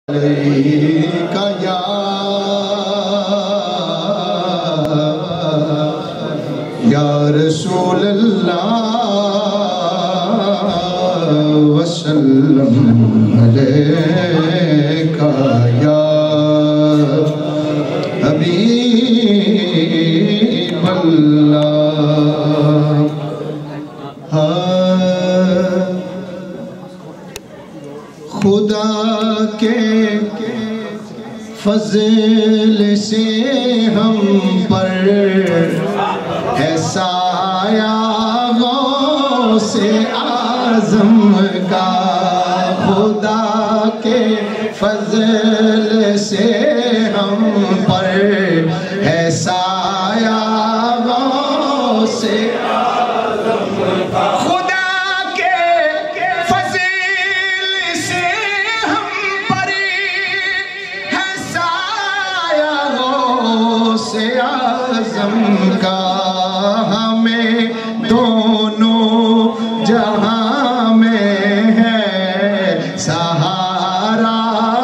کا یا رسول اللہ وسلم علیکہ یا حبیب اللہ خدا کے فضل سے ہم پر ہے سایہ غوث اعظم کا خدا کے فضل سے ہم پر ہے سایہ غوث اعظم کا کا ہمیں دونوں جہاں میں ہے سہارا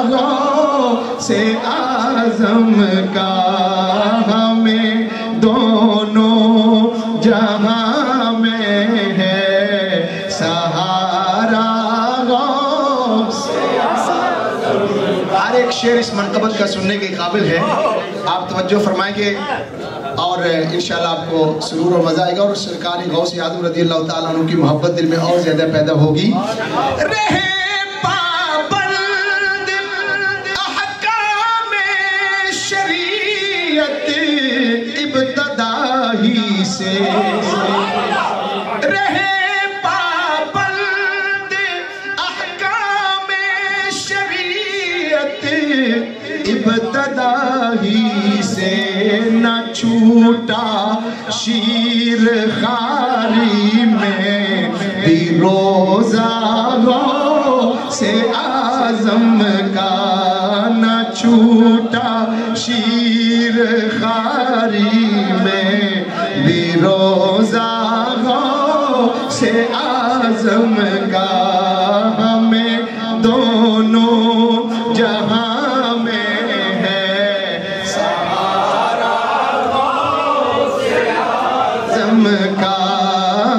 غوث اعظم کا ہمیں دونوں جہاں میں ہے سہارا غوث اعظم کا ہر ایک شعر اس منقبت کا سننے کے قابل ہے آپ توجہ فرمائیں گے اور انشاءاللہ آپ کو سرور اور مزہ آئے گا اور سرکار غوث اعظم رضی اللہ تعالیٰ عنہ کی محبت دل میں اور زیادہ پیدا ہوگی رہے پابند احکام شریعت ابتدا ہی سے رہے پابند احکام شریعت ابتدا ہی سے نہ چھوٹا شیر خاری میں بھی روزہ غوث اعظم کا نہ چھوٹا شیر خاری میں بھی روزہ غوث اعظم کا ہمیں دونوں جہاں کا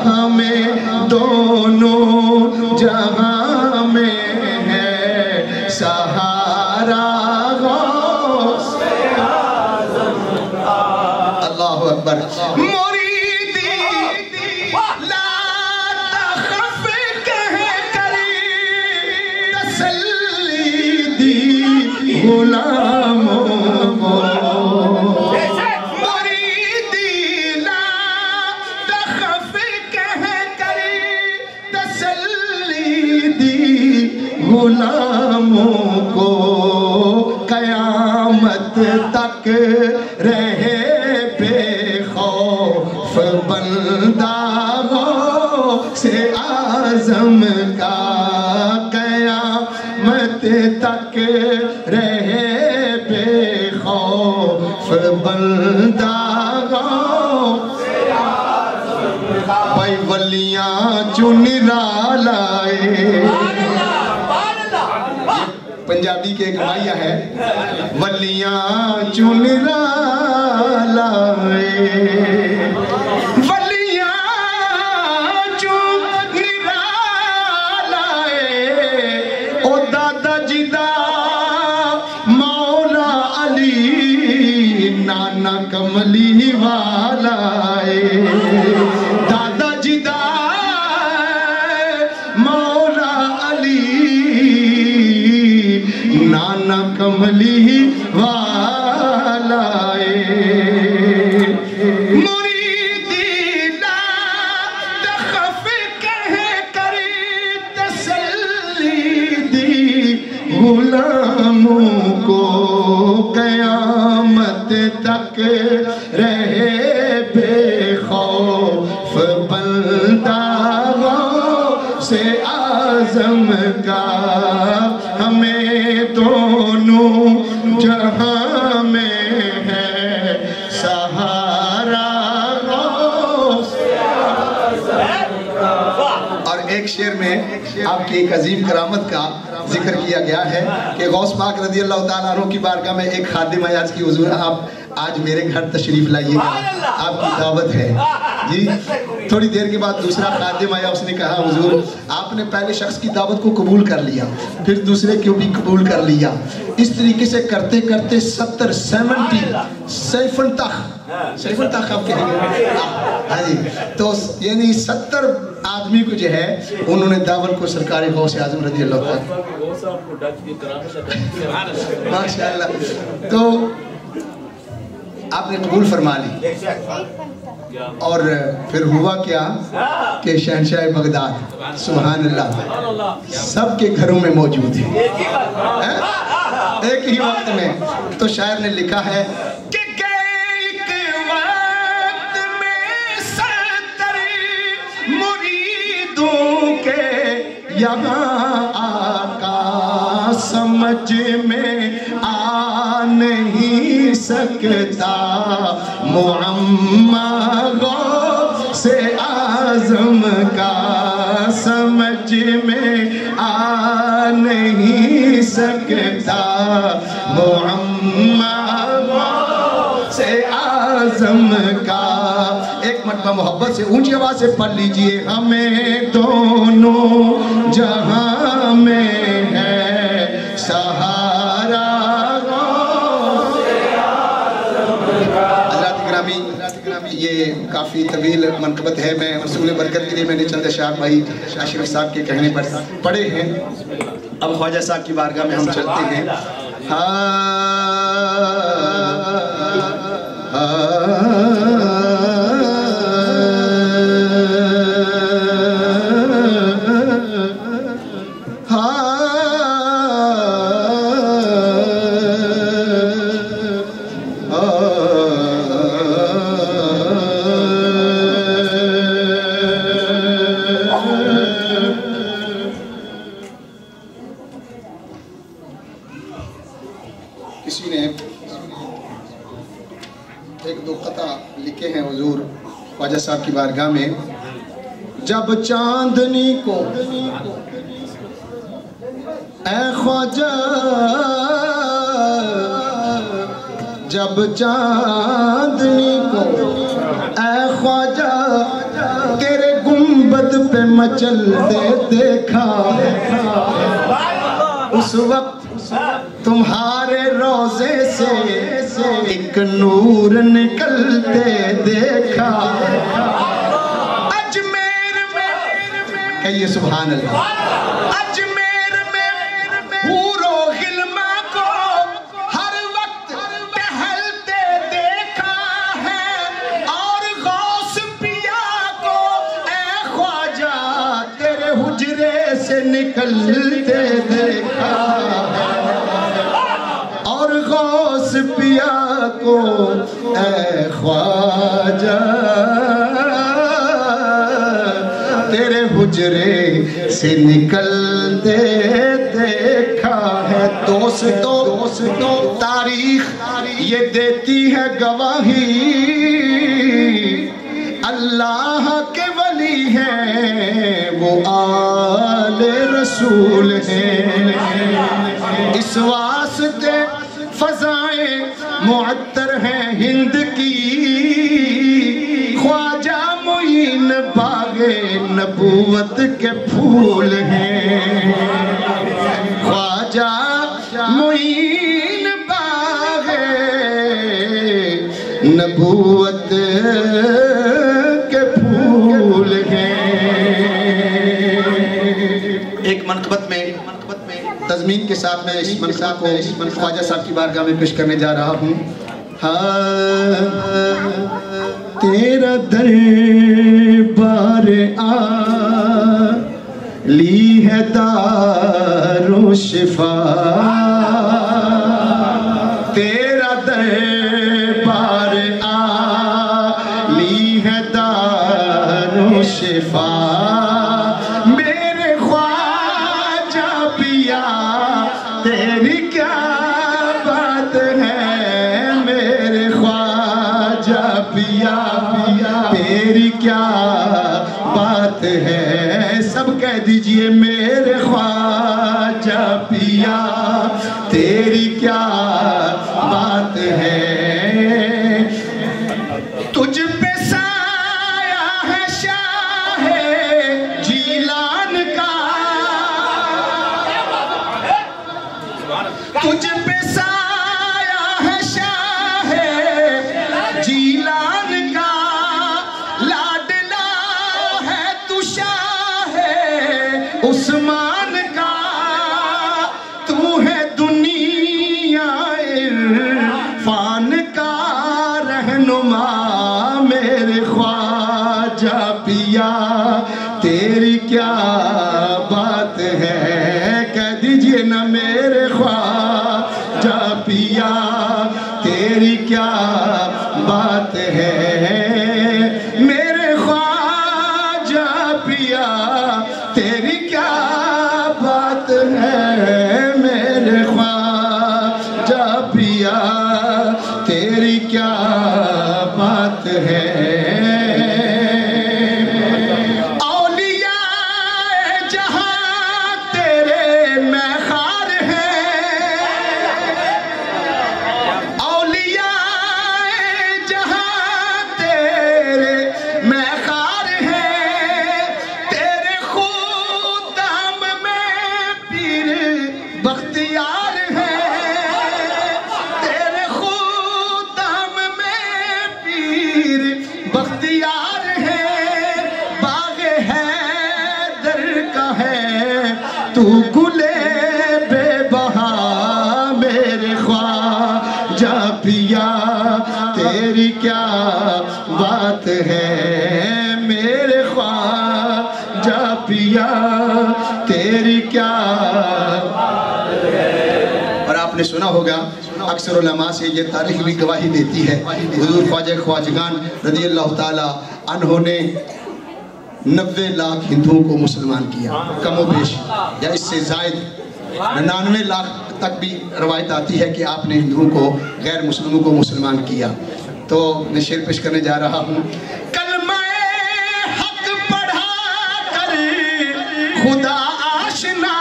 ہمیں دونوں جہاں میں ہے سہارا غوث اعظم کا اللہ اکبر مریدی لا تخف کہہ کری تسلی دی غلاموں کو غلاموں کو قیامت تک رہے بے خوف بندہ غوث اعظم کا قیامت تک رہے بے خوف بندہ غوث اعظم کا بھائی ولیاں چن لائے پنجابی کے ایک مائیہ ہے ولیاں چن لائے ولیاں چن لائے او دادا جدا مولا علی نانا کملی والا دادا جدا مولا علی نانا کملی والا مریدی لا تخف کہہ کری تسلی دی غلاموں کو قیامت تک رہے بے خوف بندہ غوث اعظم کا ہمیں دونوں جہاں میں ہے سہارا غوث اعظم کا اور ایک شعر میں آپ کی ایک عظیم کرامت کا ذکر کیا گیا ہے کہ غوث پاک رضی اللہ تعالیٰ عنہ کی بارگاہ میں ایک خادم آیا کہ حضور آپ آج میرے گھر تشریف لائیے گا، آپ کی دعوت ہے جی۔ تھوڑی دیر کے بعد دوسرا خادم آیا، اس نے کہا حضور آپ نے پہلے شخص کی دعوت کو قبول کر لیا، پھر دوسرے کو بھی قبول کر لیا، اس طریقے سے کرتے کرتے 70 سیفن تک آپ کہیں گے ہاں جی، تو یعنی 70 آدمی کو جو ہے انہوں نے دعوت کو سرکار غوث اعظم رضی اللہ تعالیٰ ماشاءاللہ تو آپ نے قبول فرما لی۔ اور پھر ہوا کیا کہ شہنشاہ بغداد سبحان اللہ سب کے گھروں میں موجود ہے ایک ہی وقت میں۔ تو شاعر نے لکھا ہے کہ ایک وقت میں 70 مریدوں کے یہاں آقا سمجھ میں آ نہیں سکتا معمہ غوث اعظم کا، سمجھ میں آ نہیں سکتا معمہ غوث اعظم کا۔ ایک مرتبہ محبت سے اونچی آواز سے پڑھ لیجئے، ہمیں دونوں جہاں میں ہے سہارا یہ کافی طویل منقبت ہے، میں رسول برکت کے لیے میں نے چند اشعار بھائی اشرف صاحب کے کہنے پر پڑھے ہیں۔ اب خواجہ صاحب کی بارگاہ میں ہم چلتے ہیں۔ کسی نے ایک دو قطع لکھے ہیں حضور خواجہ صاحب کی بارگاہ میں۔ جب چاندنی کو اے خواجہ، جب چاندنی کو اے خواجہ تیرے گنبد پہ مچلتے دیکھا، اس وقت تمہارے روزے سے ایک نور نکلتے دیکھا، اجمیر میں کہیے سبحان اللہ، اجمیر میں حور و غلما کو ہر وقت ٹہلتے دیکھا ہے، اور غوث پیا کو اے خواجہ تیرے حجرے سے نکلتے دیکھا، اور غوث پیا کو اے خواجہ تیرے حجرے سے نکلتے دیکھا ہے۔ دوستو تاریخ یہ دیتی ہے گواہی، اللہ کے ولی ہیں وہ آل رسول ہیں، اس واسطے فضائیں معطر ہیں ہند کی، خواجہ معین باغ نبوت کے پھول ہیں، خواجہ معین باغ نبوت کے پھول ہیں۔ ایک منقبت میں تضمین کے ساتھ میں اس منقبت کو خواجہ صاحب کی بارگاہ میں پیش کرنے جا رہا ہوں۔ تیرا دربار عالی ہے دار و شفا، تیرا دربار عالی ہے دار و شفا، میرے خواجہ پیا تیری کیا بات ہے، میرے خواجہ پیا تیری کیا بات ہے، سب کہہ دیجئے میرے خواجہ تیری کیا بات ہے، تجھ پہ سایہ ہے شاہ جیلان کا، تجھ پہ سایہ ہے شاہ جیلان کا، لاڈلا ہے تو شاہ عثمان کا، تو ہے دنیا عرفان کا رہنما میرے خواجہ پیا، تیری کیا بات ہے، کہہ دیجئے نا میرے خواجہ پیا، تیری کیا بات ہے، میرے خواجہ پیا، تیری کیا بات ہے، میرے خواجہ پیا، تیری کیا بات ہے، اولیاء جہاں تیرے میخار ہیں، اولیاء جہاں تیرے میخار ہیں، تیرے خدام میں پیر بختیار ہیں، تیرے خدام میں پیر بختیار ہیں، باغ حیدر کا ہے تو گلے بے بہا میرے خواجہ پیا، تیری کیا بات ہے، میرے خواجہ پیا، تیری کیا بات ہے۔ اور آپ نے سنا ہوگا اکثر علماء سے یہ تاریخ بھی گواہی دیتی ہے، حضور خواجہ خواجگان رضی اللہ تعالی عنہ نے 90 لاکھ ہندوؤں کو مسلمان کیا، کم و بیش یا اس سے زائد 99 لاکھ تک بھی روایت آتی ہے کہ آپ نے ہندوؤں کو غیر مسلموں کو مسلمان کیا۔ تو میں شعر پیش کرنے جا رہا ہوں، کلمہ حق پڑھا کر خدا آشنا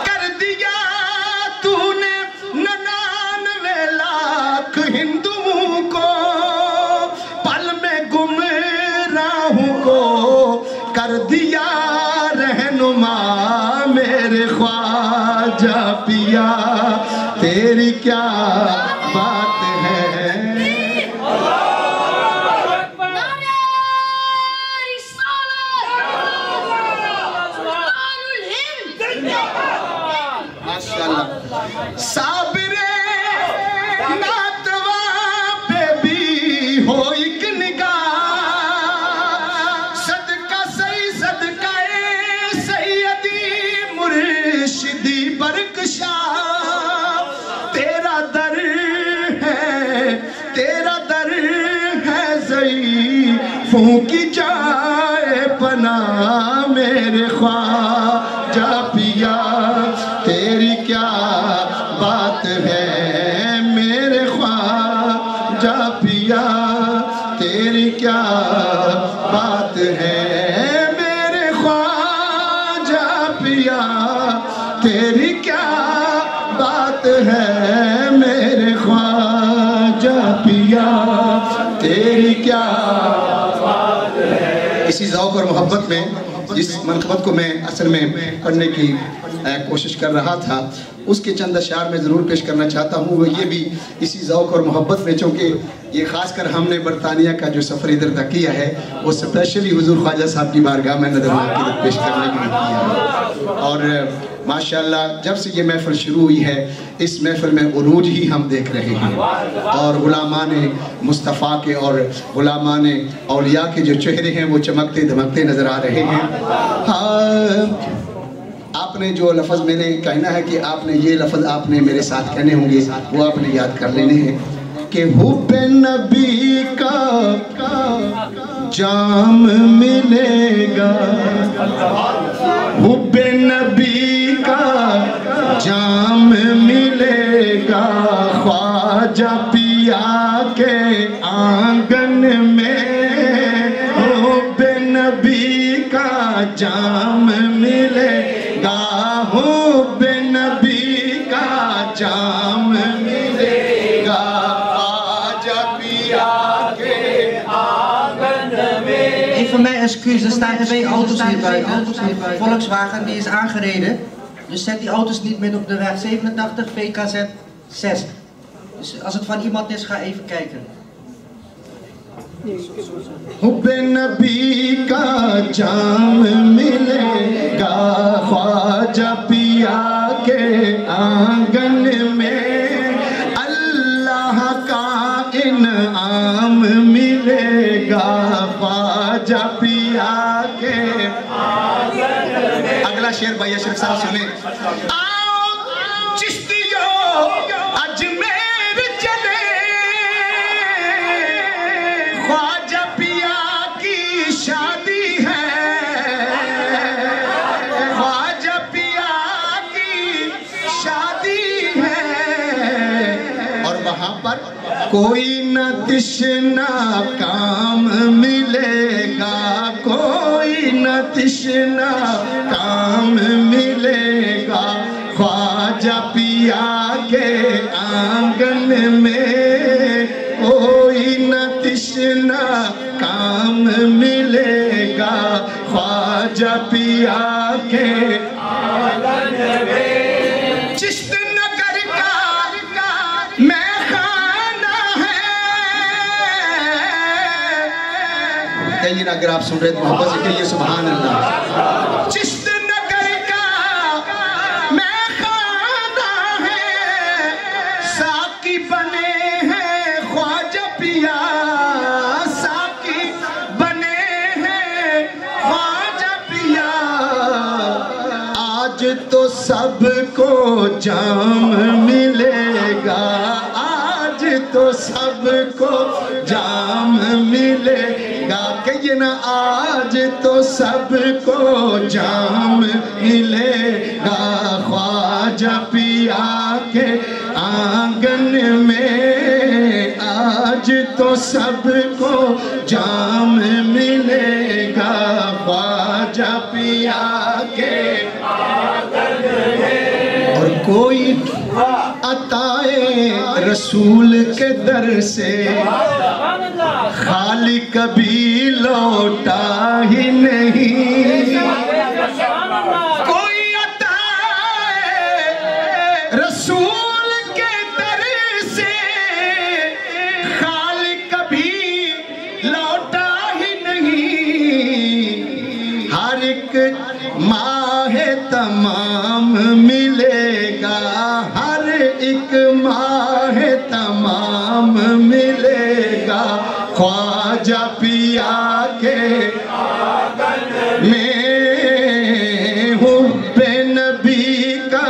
کر دیا تو نے 99 لاکھ ہندوؤں کو، پل میں گمراہوں کو کر دیا رہنما میرے خواجہ پیا، تیری کیا بات ہے، ماشاءاللہ صابر ناتوا پہ بھی ہو ایک نگاہ، صدقہ سیدی مرشدی برکشاہ، تیرا در ہے ضعیفوں کی جائے پناہ میرے خواجہ پیا، تیری کیا بات ہے، میرے خواجہ پیا، تیری کیا بات ہے، میرے خواجہ پیا، تیری کیا بات ہے، میرے خواجہ پیا، تیری کیا بات ہے۔ اسی ذوق اور محبت میں جس منقبت کو میں اصل میں پڑھنے کی کوشش کر رہا تھا، اس کے چند اشعار میں ضرور پیش کرنا چاہتا ہوں، وہ یہ بھی اسی ذوق اور محبت میں، چونکہ یہ خاص کر ہم نے برطانیہ کا جو سفر ادھر تک کیا ہے وہ اسپیشلی حضور خواجہ صاحب کی بارگاہ میں نظر عقیدت پیش کرنے کے لیے کیا ہے، اور ماشاءاللہ جب سے یہ محفل شروع ہوئی ہے اس محفل میں عروج ہی ہم دیکھ رہے ہیں، اور غلامان مصطفیٰ کے اور غلامان اولیاء کے جو چہرے ہیں وہ چمکتے دھمکتے نظر آ رہے ہیں۔ آپ نے جو لفظ میں نے کہنا ہے کہ آپ نے یہ لفظ آپ نے میرے ساتھ کہنے ہوں گے، وہ آپ نے یاد کر لینے ہیں کہ حب نبی کا جام ملے گا، حب نبی کا جام ملے گا، خواجہ پیا کے آنگن میں حب نبی کا جام ملے گا، حب excuus, er staan 2 auto's hier buiten. Volkswagen die is aangereden. Dus zet die auto's niet meer op de weg. 87 VKZ 6. Dus als het van iemand is, ga even kijken. حب نبی کا جام ملے گا خواجہ پیا کے آنگن میں اللہ کا انعام ملے گا خواجہ پیا کے آنگن میں. اگلا شعر بھائی اشرف صاحب سنیں. کوئی نہ تشنا کام ملے گا کوئی نہ تشنا کام ملے گا خواجہ پیا کے آنگن میں کوئی نہ تشنا کام ملے گا خواجہ پیا کے آنگن میں. چشت نگر کا میں اگر آپ سن رہے تو محبت سے کہیے سبحان اللہ. چشت نگر کا میں خانہ ہے ساقی بنے ہیں خواجہ پیا ساقی بنے ہیں خواجہ پیا. آج تو سب کو جام ملے گا آج تو سب کو جام ملے گا. کہیے نا آج تو سب کو جام ملے گا خواجہ پیا کے آنگن میں آج تو سب کو جام ملے گا خواجہ پیا کے آنگن میں. اور کوئی عطائے رسول کے در سے خالی کبھی لوٹا ہی نہیں. کوئی عطائے رسول کے در سے خالی کبھی لوٹا ہی نہیں. ہر ایک ماہ تمام ملے گا ہر ایک ماہ تمام ملے گا خواجہ پیا کے آنگن میں. حب نبی کا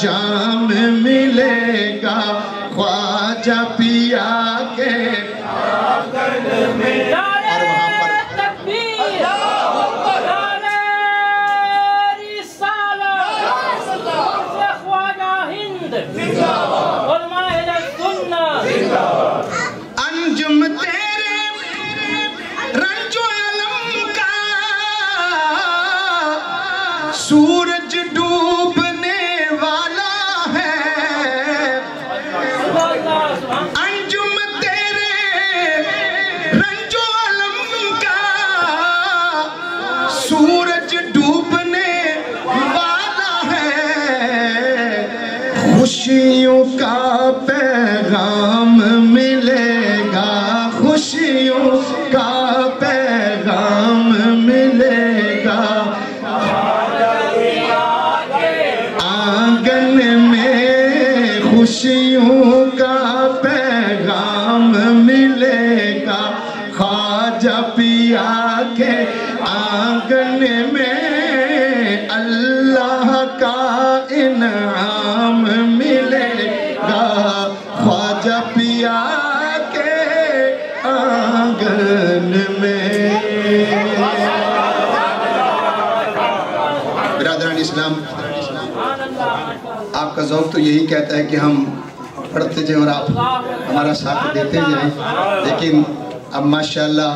جام ملے گا خواجہ پیا کے آنگن میں. انجم تیرے رنج و علم کا سورج ڈوبنے والا ہے. انجم تیرے رنج و علم کا سورج ڈوبنے والا ہے. خوشیوں کا پیغام ملے گا خوشیوں کا پیغام ملے گا آنگن میں خوشیوں کا پیغام ملے گا خواجہ پیا کے آنگن میں. اللہ کا انعام ملے گا خواجہ پیا کے آنگن میں. برادران اسلام آپ کا ذوق تو یہی کہتا ہے کہ ہم پڑھتے جائیں اور آپ ہمارا ساتھ دیتے جائیں لیکن اب ماشاءاللہ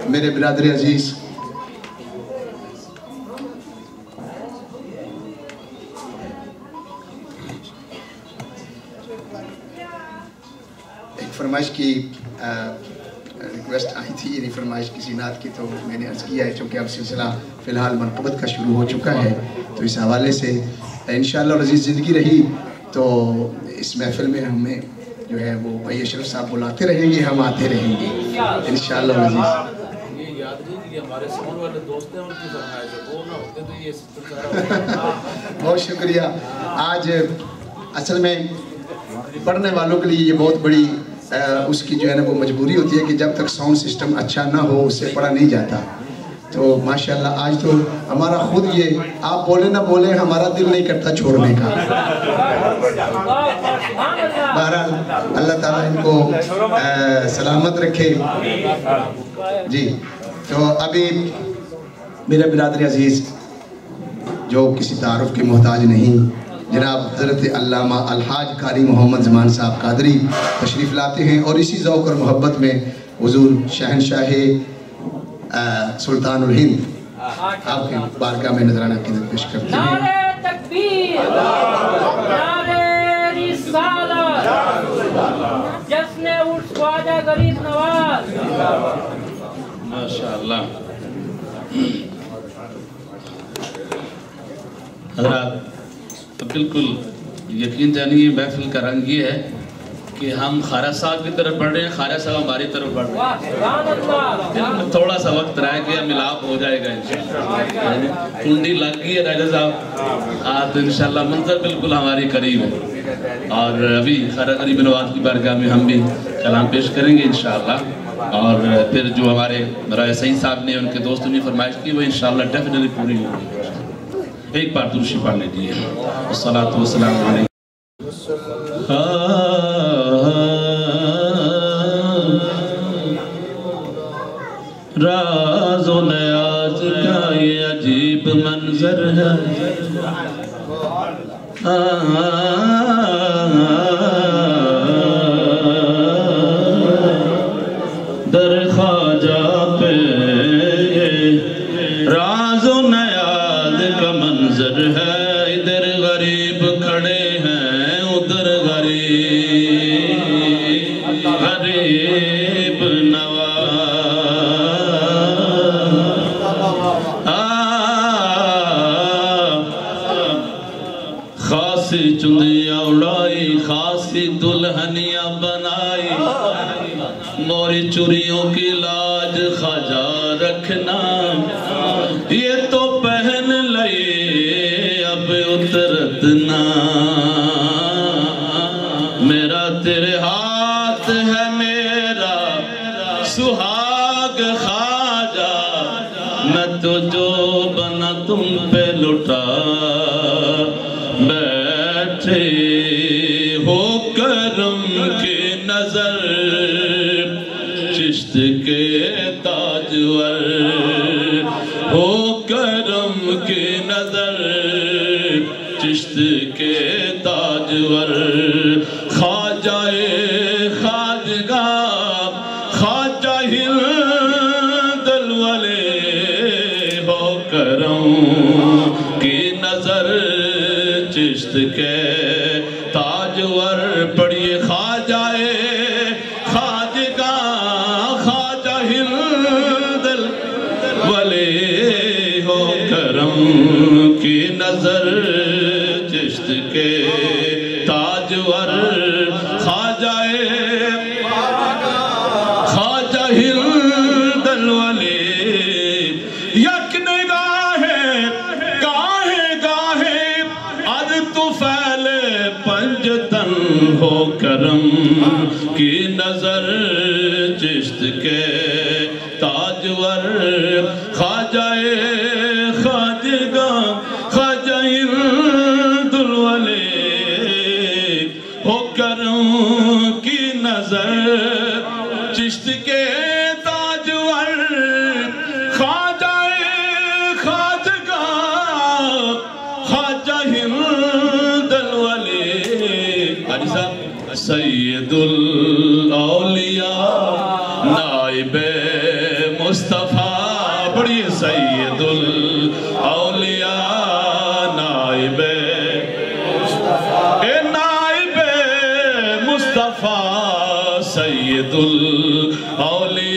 میرے برادر عزیز ایک فرمائش کی ریکویسٹ آئی تھی، یعنی فرمائش کسی نعت کی، تو میں نے عرض کیا ہے چونکہ اب سلسلہ فی الحال منقبت کا شروع ہو چکا ہے، تو اس حوالے سے انشاءاللہ العزیز زندگی رہی تو اس محفل میں ہمیں جو ہے وہ بھائی اشرف صاحب بلاتے رہیں گے، ہم آتے رہیں گے انشاءاللہ العزیز۔ یہ یاد نہیں کہ ہمارے ساؤنڈ والے دوست ہیں، ان کی فرمائش ہے، وہ نہ ہوتے تو یہ سلسلہ بہت شکریہ۔ آج اصل میں پڑھنے والوں کے لیے یہ بہت بڑی اس کی جو ہے نا وہ مجبوری ہوتی ہے کہ جب تک ساؤنڈ سسٹم اچھا نہ ہو اس سے پڑھا نہیں جاتا، تو ماشاءاللہ آج تو ہمارا خود یہ آپ بولے نہ بولے ہمارا دل نہیں کرتا چھوڑنے کا۔ بہرحال اللہ تعالیٰ ان کو سلامت رکھے۔ جی تو ابھی میرے برادر عزیز جو کسی تعارف کے محتاج نہیں، جناب حضرت علامہ الحاج قاری محمد زمان صاحب قادری تشریف لاتے ہیں، اور اسی ذوق اور محبت میں حضور شہنشاہ سلطان الہند آپ کی بارگاہ میں نذرانہ عقیدت پیش کرتے ہیں۔ نعرہ تکبیر، نعرہ رسالت، جشن عرس خواجہ غریب نواز۔ ماشاءاللہ۔ حضرات بالکل یقین جانیے محفل کا رنگ یہ ہے کہ ہم خارہ صاحب کی طرف بڑھ رہے ہیں، خارہ صاحب ہماری طرف بڑھ رہے ہیں، تھوڑا سا وقت رہ گیا، ملاپ ہو جائے گا انشاءاللہ۔ کنڈی لگ گئی ہے راجہ صاحب، تو انشاءاللہ منظر بالکل ہماری قریب ہے، اور ابھی خارہ غریب نواز کی بارگاہ میں ہم بھی کلام پیش کریں گے انشاءاللہ، اور پھر جو ہمارے رائے سعید صاحب نے ان کے دوستوں نے فرمائش کی وہ انشاءاللہ ڈیفینیٹلی پوری ہوگی۔ ایک بار درود شریف پڑھ لیجیے۔ والصلاة والسلام علیہ راز و نیاز کا یہ عجیب منظر ہے، در خواجہ پہ راز و نیاز کا منظر ہے، ادھر غریب کھڑے ہیں ادھر غریب نواز، خاصی چندیاں اڑائی، خاصی دلہنیاں بنائی، موری چوریوں کی لاج خواجہ رکھنا، یہ تو پہن لئی اب اترت نہ، میرا تیرے ہاتھ ہے میرا سہاگ خواجہ، میں تو جو بنا تم پہ لٹا بیٹھے ہو، کرم کی نظر چشت کے تاجور، ہو کرم کی نظر چشت کے تاجور، خواجہ خواجگاہ خواجہ ہند الولے، ہو کرم کی نظر چشت کے تاجور، پڑھیے خواجہ خواجگاہ خواجہ ہند الولے، ہو کرم کی نظر چشت کے تاجور، خواجہ خواجہ ہند الولے، یک نگاہ گاہے گاہے اد طفیل پنجتن، ہو کرم کی نظر چشت کے تاجور، خواجہ خواجگاہ خواجہ ہند الولے، ہو کرم کی نظر چشت کے تاجور، خواجہ خواجگاہ خواجہ ہند الولے، حاجی صاحب سید الاولیاء نائب مصطفیٰ، بڑی سید الاولیاء نائب مصطفیٰ، سید الاولیاء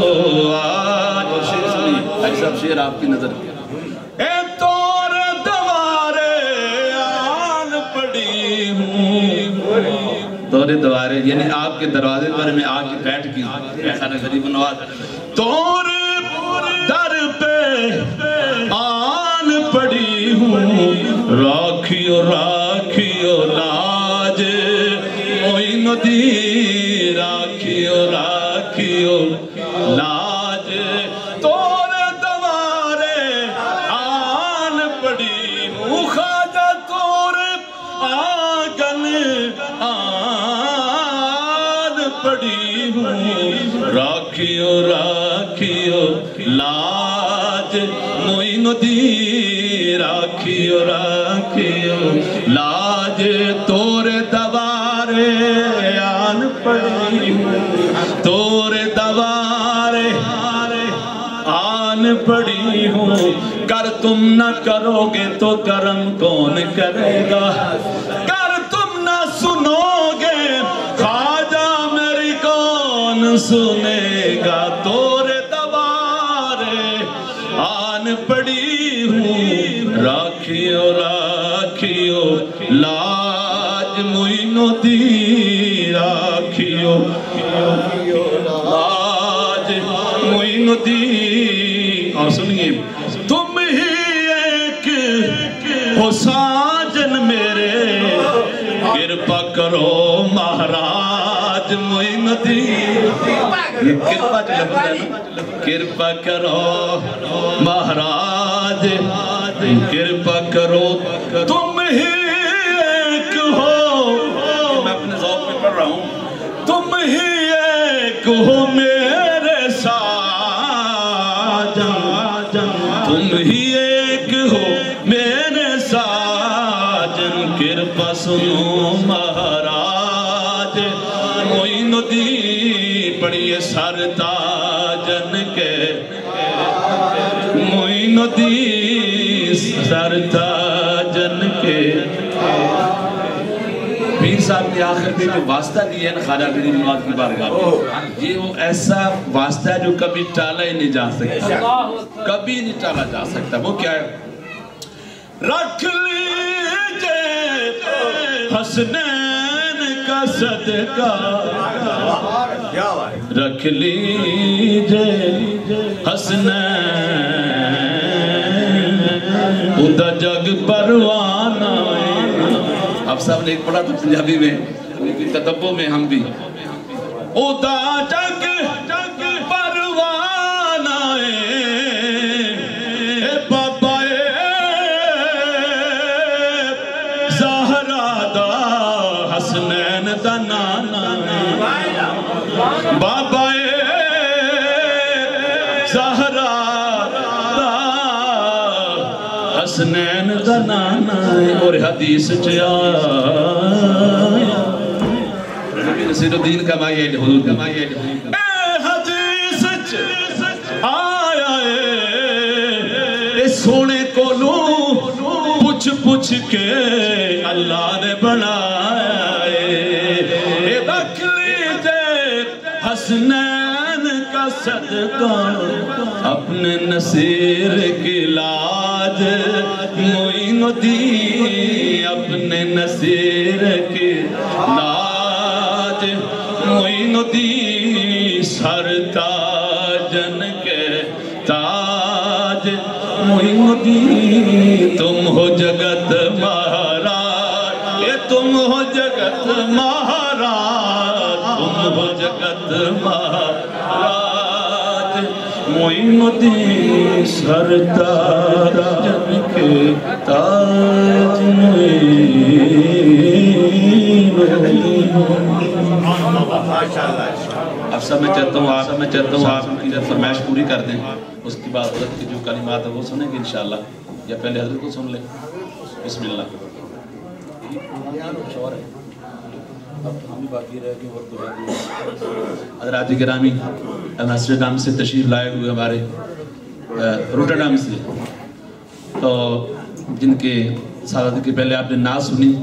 کو آج اور شیر سنی حاجی صاحب شیر آپ کی نظر اے تور دوارے آن پڑی ہوں تور دوارے یعنی آپ کے دروازے پر میں آ کے بیٹھ کی میں خانہ غریب نواز تور در پہ آن پڑی ہوں راکھیو راکھیو لاج معین الدین راکھیو راکھیو لاج تور دوارے آن پڑی ہوں خواجہ تور آگن آن پڑی ہوں راکھیو راکھیو لاج معین الدین راکھیو راکھیو لاج تور دوارے آن پڑی ہوں تور دوارے آن پڑی ہوں کر تم نہ کرو گے تو کرم کون کرے گا کر تم نہ سنو گے خواجہ میری کون سنے گا تور دوارے آن پڑی ہوں راکھیو راکھیو لاج معین الدین راکھیو لاج معین الدین اور سنیے تم ہی ایک ہو ساجن میرے کرپا کرو مہاراج معین الدین کرپا کرو مہاراج کرپا کرو تم ہی ایک ہو میں اپنے ذوق میں پڑھ رہا ہوں تم ہی ایک ہو میرے ساجن تم ہی ایک ہو میرے ساجن کرپا سنو مہاراج معین الدین پڑھیے سر تاجن کے معین الدین سر تاجن کے پیر صاحب نے آخر میں جو واسطہ دیا ہے نا خواجہ غریب نواز کی بارگاہ میں یہ وہ ایسا واسطہ ہے جو کبھی ٹالا ہی نہیں جا سکتا کبھی نہیں ٹالا جا سکتا وہ کیا ہے رکھ لیجئے حسنین کا صدقہ رکھ لیجئے حسنین خدا جگ پروانہ آپ صاحب نے ایک پڑھا تو پنجابی میں تدبوں میں ہم بھی خدا جگ پروانہ اے بابا زہرا دا حسنین دا نانا بابا زہرا دا حسنین دا نانا اور حدیث چیا نصیر الدین کا مائی ہے حضور کا مائی ہے اے حدیث آیا اے سونے کو لوں پوچھ پوچھ کے اللہ نے بنایا اے رکھ لیجئے حسنین کا صدقہ اپنے نصیر کی لاج معین الدین اپنے نصیر کی لاج معین الدین سر تاجن کے تاج معین الدین تم ہو جگت مہاراج یہ تم ہو جگت مہاراج تم ہو جگت مہاراج معین الدین سر تاجن کے تاج اب سب میں چاہتا ہوں آپ کی فرمائش پوری کر دیں اس کے بعد حضرت کی جو کلمات ہے وہ سنیں گے انشاءاللہ یا پہلے حضرت کو سن لیں بسم اللہ حضرات گرامی امسٹرڈیم سے تشریف لائے ہوئے ہمارے روٹرڈم سے تو جن کے سعادت کے پہلے آپ نے نعت سنی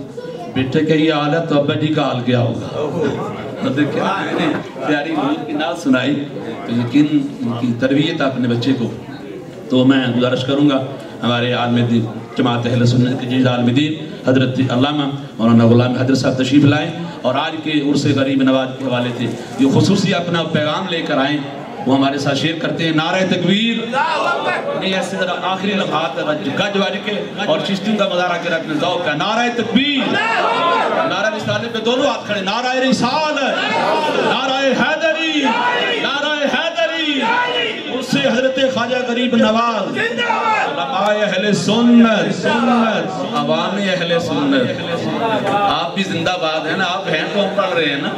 بیٹے کا یہ حال ہے تو ابا جی کا حال کیا ہوگا دیکھیں میں نے پیاری حضور کی نعت سنائی تو یقین ان کی تربیت اپنے بچے کو. تو میں گزارش کروں گا ہمارے عالم دین جماعت اہل سنت کے جدید عالم دین حضرت علامہ مولانا غلام حضرت صاحب تشریف لائیں اور آج کے عرس غریب نواز کے حوالے سے جو خصوصی اپنا پیغام لے کر آئیں وہ ہمارے ساتھ شیئر کرتے ہیں. نعرہ تکبیر. نہیں ایسے ذرا آخری لمحات گج واج کے اور چشتیوں کا مظاہرہ کے اپنے ذوق کا. نعرہ تکبیر. نعرہ رسالت پہ دونوں ہاتھ کھڑے. نعرہ رسالت. نعرہ حیدری. نعرہ حیدری. اس سے حضرت خواجہ غریب نواز. علماء اہل سنت. عوام اہل سنت. آپ بھی زندہ باد ہیں نا. آپ ہیں تو ہم پڑھ رہے ہیں نا.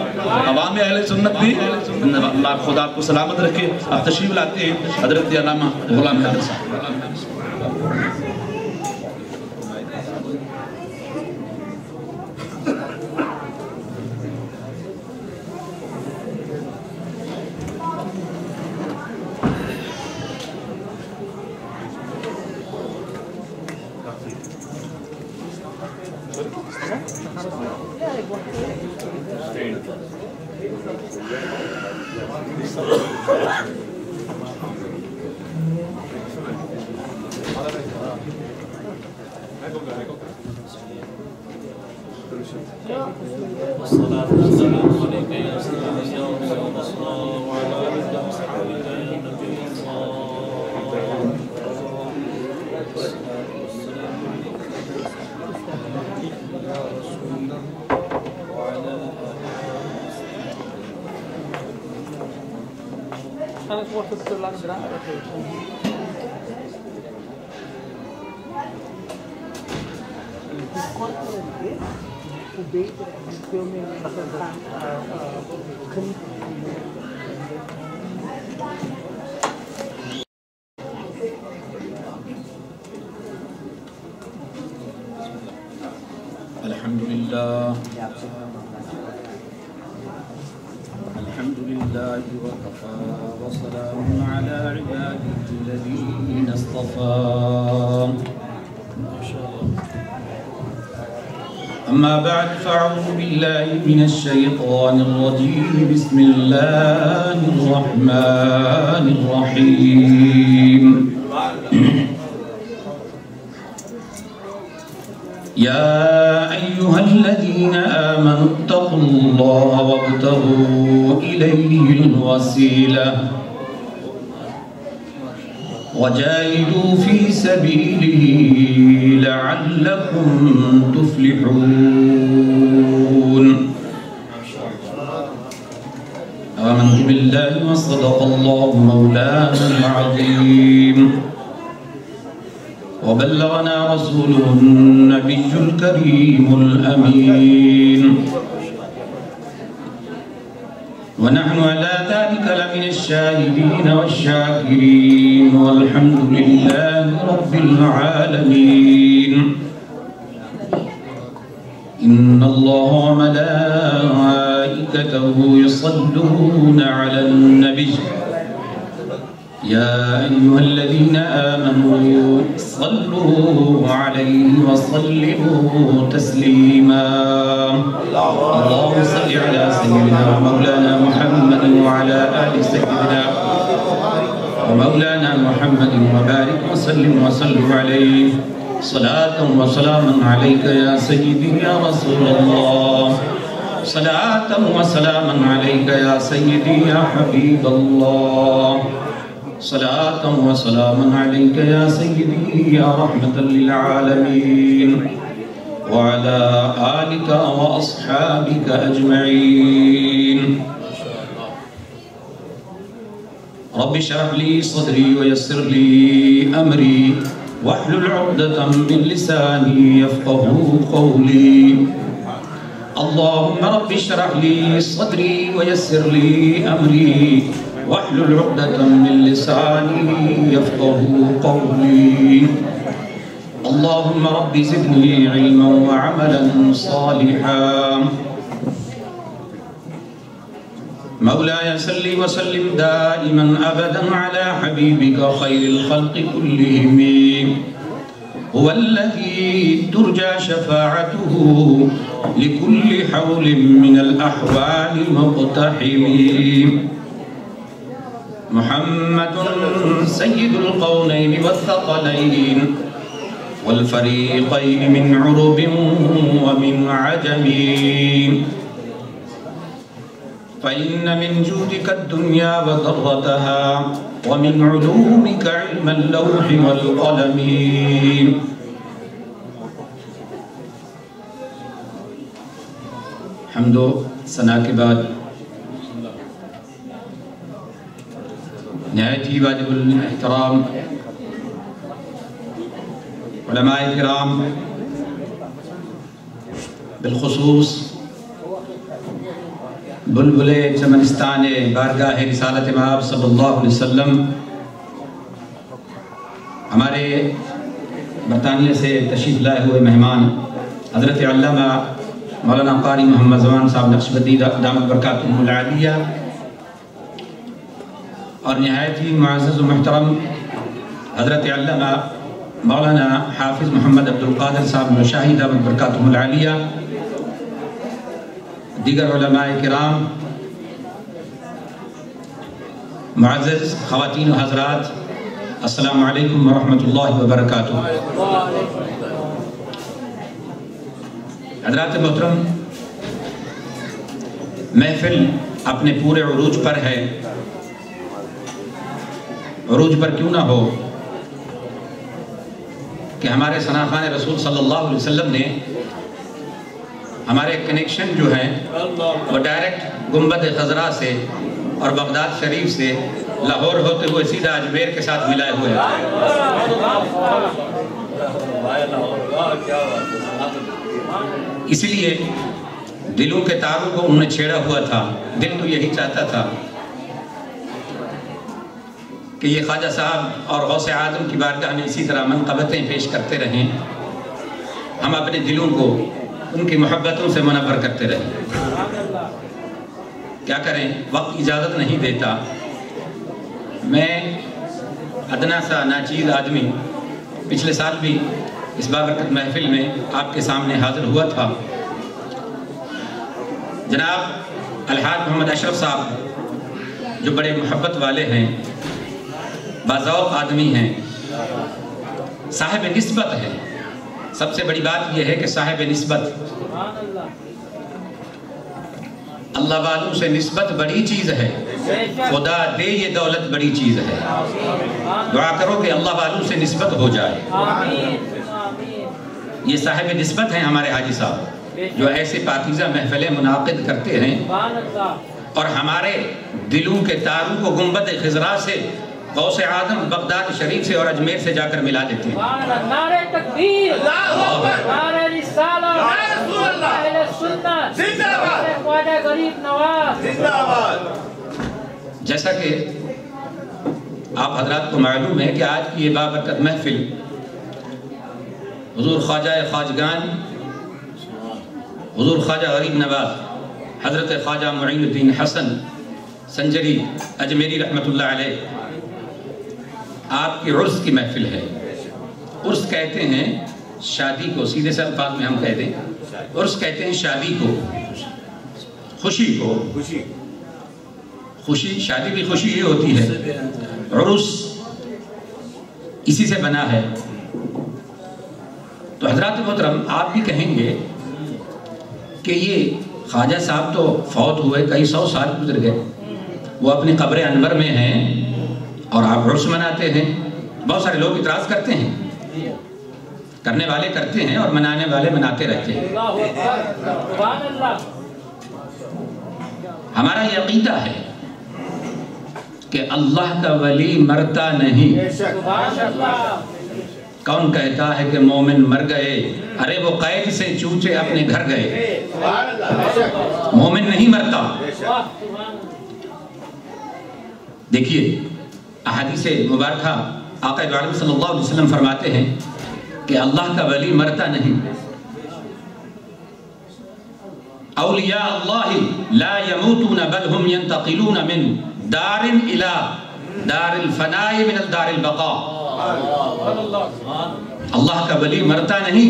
عوام اہل سنت بھی. اللہ خدا آپ کو سلامت رکھے. آپ تشریف لاتے ہیں حضرت علامہ غلام حیدر صاحب. الحمد لله وكفى وسلام على عباده الذين اصطفى. أما بعد فأعوذ بالله من الشيطان الرجيم. بسم الله الرحمن الرحيم. يا أيها الذين آمنوا اتقوا الله وابتغوا إليه الوسيلة وجاهدوا في سبيله لعلكم تفلحون. آمنت بالله وصدق الله مولانا العظيم وبلغنا رسوله النبي الكريم الأمين ونحن على ذلك لمن الشاهدين والشاكرين والحمد لله رب العالمين. إن الله وملائكته يصلون على النبي يا أيها الذين آمنوا صلوا عليه وسلموا تسليما. اللهم صل على سيدنا ومولانا محمد وعلى آل سيدنا ومولانا محمد وبارك وسلم وصلوا عليه صلاة وسلاما عليك يا سيدي يا رسول الله. صلاة وسلاما عليك يا سيدي يا حبيب الله. صلاة وسلاما عليك يا سيدي يا رحمة للعالمين وعلى آلك وأصحابك أجمعين. رب اشرح لي صدري ويسر لي أمري واحلل عقدة من لساني يفقهوا قولي. اللهم رب اشرح لي صدري ويسر لي أمري واحلل عقدة من لساني يفقهوا قولي. اللهم رب زدني علما وعملا صالحا. مولاي صل وسلم دائما أبدا على حبيبك خير الخلق كلهم هو الذي ترجى شفاعته لكل حول من الأحوال مقتحم. محمد سيد القونين والثقلين والفريقين من عرب ومن عجم. فإن من جودك الدنيا وضرتها ومن علومك علم اللوح والقلم. حمد و ثنا کے بعد نہایت ہی واجب الاحترام علماء کرام، بالخصوص بلبل چمنستان بارگاہ رسالت مآب صلی اللہ علیہ وسلم، ہمارے برطانیہ سے تشریف لائے ہوئے مہمان حضرت علامہ مولانا قاری محمد زمان صاحب نقشبندی دامت برکاتہ العالیہ، اور نہایت ہی معزز و محترم حضرت علامہ مولانا حافظ محمد عبدالقادر صاحب نشاہی دامت برکاتہ العالیہ، دیگر علماء کرام، معزز خواتین و حضرات، السلام علیکم ورحمۃ اللہ وبرکاتہ۔ حضرات محترم، محفل اپنے پورے عروج پر ہے۔ عروج پر کیوں نہ ہو کہ ہمارے ثناخوان رسول صلی اللہ علیہ وسلم نے ہمارے کنیکشن جو ہیں وہ ڈائریکٹ گنبد خضرا سے اور بغداد شریف سے لاہور ہوتے ہوئے سیدھا اجمیر کے ساتھ ملائے ہوئے ہیں۔ اسی لیے دلوں کے تاروں کو انہوں نے چھیڑا ہوا تھا۔ دل تو یہی چاہتا تھا کہ یہ خواجہ صاحب اور غوث اعظم کی بارگاہ میں اسی طرح منقبتیں پیش کرتے رہیں، ہم اپنے دلوں کو ان کی محبتوں سے منور کرتے رہیں۔ کیا کریں، وقت اجازت نہیں دیتا۔ میں ادنا سا ناچیز آدمی پچھلے سال بھی اس بابرکت محفل میں آپ کے سامنے حاضر ہوا تھا۔ جناب الحاج محمد اشرف صاحب جو بڑے محبت والے ہیں، باذوق آدمی ہیں، صاحب نسبت ہے۔ سب سے بڑی بات یہ ہے کہ صاحب نسبت، اللہ والوں سے نسبت بڑی چیز ہے۔ خدا دے یہ دولت بڑی چیز ہے۔ دعا کرو کہ اللہ والوں سے نسبت ہو جائے۔ یہ صاحب نسبت ہیں ہمارے حاجی صاحب، جو ایسے پاکیزہ محفلیں منعقد کرتے ہیں اور ہمارے دلوں کے تاروں کو گنبد خضرا سے، غوث اعظم بغداد شریف سے اور اجمیر سے جا کر ملا دیتے ہیں۔ نعرہ تکبیر، نعرہ رسالت، اہل سنت، خواجہ غریب نواز۔ جیسا کہ آپ حضرات کو معلوم ہے کہ آج کی یہ بابرکت محفل حضور خواجہ خواجگان، حضور خواجہ غریب نواز حضرت خواجہ معین الدین حسن سنجری اجمیری رحمۃ اللہ علیہ آپ کی عرس کی محفل ہے۔ عرس کہتے ہیں شادی کو، سیدھے سے الفاظ میں ہم کہہ دیں، عرس کہتے ہیں شادی کو، خوشی کو۔ خوشی، شادی بھی خوشی ہی ہوتی ہے۔ عرس اسی سے بنا ہے۔ تو حضرات محترم، آپ بھی کہیں گے کہ یہ خواجہ صاحب تو فوت ہوئے، کئی سو سال گزر گئے، وہ اپنی قبر انور میں ہیں اور آپ عرس مناتے ہیں۔ بہت سارے لوگ اعتراض کرتے ہیں، کرنے والے کرتے ہیں اور منانے والے مناتے رہتے ہیں۔ ہمارا یہ عقیدہ ہے کہ اللہ کا ولی مرتا نہیں۔ کون کہتا ہے کہ مومن مر گئے؟ ارے وہ قید سے چوچے اپنے گھر گئے۔ مومن نہیں مرتا۔ دیکھیے احادیث مبارکہ آقا دو عالم صلی اللہ علیہ وسلم فرماتے ہیں کہ اللہ کا ولی مرتا نہیں۔ اولیاء اللہ لا يموتون بل هم ينتقلون من دار الى دار الفناء من الدار البقاء۔ اللہ کا ولی مرتا نہیں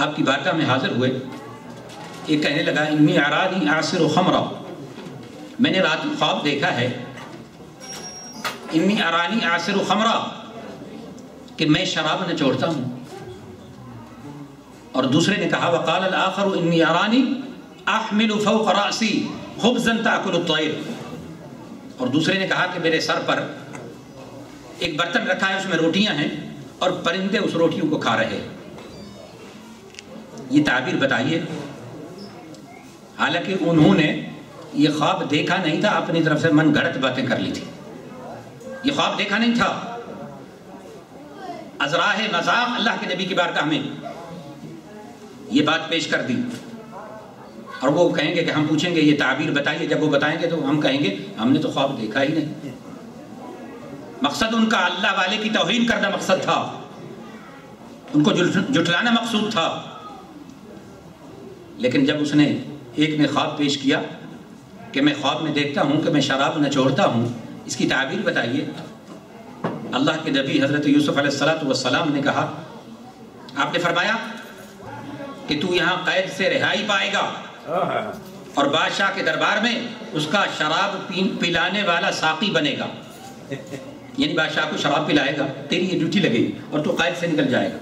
آپ کی بارگاہ میں حاضر ہوئے، ایک کہنے لگا انی ارانی اعصر خمرا، میں نے رات خواب دیکھا ہے انی ارانی اعصر خمرا کہ میں شراب نچوڑتا ہوں. اور دوسرے نے کہا وقال الاخر انی ارانی احمل فوق رأسی خبزا تاکل الطیر، اور دوسرے نے کہا کہ میرے سر پر ایک برتن رکھا ہے، اس میں روٹیاں ہیں اور پرندے اس روٹیوں کو کھا رہے. یہ تعبیر بتائیے. حالانکہ انہوں نے یہ خواب دیکھا نہیں تھا، اپنی طرف سے من گھڑت باتیں کر لی تھی. یہ خواب دیکھا نہیں تھا، ازراہ مذاق اللہ کے نبی کی بارگاہ میں یہ بات پیش کر دی. اور وہ کہیں گے کہ ہم پوچھیں گے یہ تعبیر بتائیے، جب وہ بتائیں گے تو ہم کہیں گے ہم نے تو خواب دیکھا ہی نہیں. مقصد ان کا اللہ والے کی توہین کرنا مقصد تھا، ان کو جھٹلانا مقصود تھا. لیکن جب اس نے ایک نے خواب پیش کیا کہ میں خواب میں دیکھتا ہوں کہ میں شراب نچوڑتا ہوں، اس کی تعبیر بتائیے. اللہ کے نبی حضرت یوسف علیہ السلام نے کہا، آپ نے فرمایا کہ تو یہاں قید سے رہائی پائے گا اور بادشاہ کے دربار میں اس کا شراب پلانے والا ساقی بنے گا، یعنی بادشاہ کو شراب پلائے گا، تیری یہ ڈیوٹی لگے گی اور تو قید سے نکل جائے گا.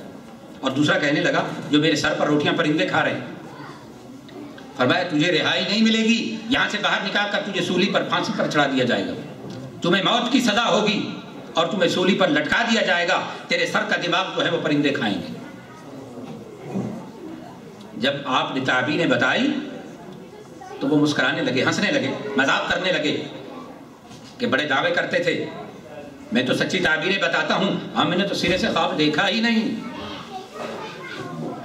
اور دوسرا کہنے لگا جو میرے سر پر روٹیاں پرندے کھا رہے ہیں، فرمایا تجھے رہائی نہیں ملے گی، یہاں سے باہر نکال کر تجھے سولی پر پھانسی پر چڑھا دیا جائے گا، تمہیں موت کی سزا ہوگی اور تمہیں سولی پر لٹکا دیا جائے گا، تیرے سر کا دماغ جو ہے وہ پرندے کھائیں گے. جب آپ نے تعبیریں بتائی تو وہ مسکرانے لگے، ہنسنے لگے، مذاق کرنے لگے کہ بڑے دعوے کرتے تھے میں تو سچی تعبیریں بتاتا ہوں، ہم نے تو سرے سے خواب دیکھا ہی نہیں،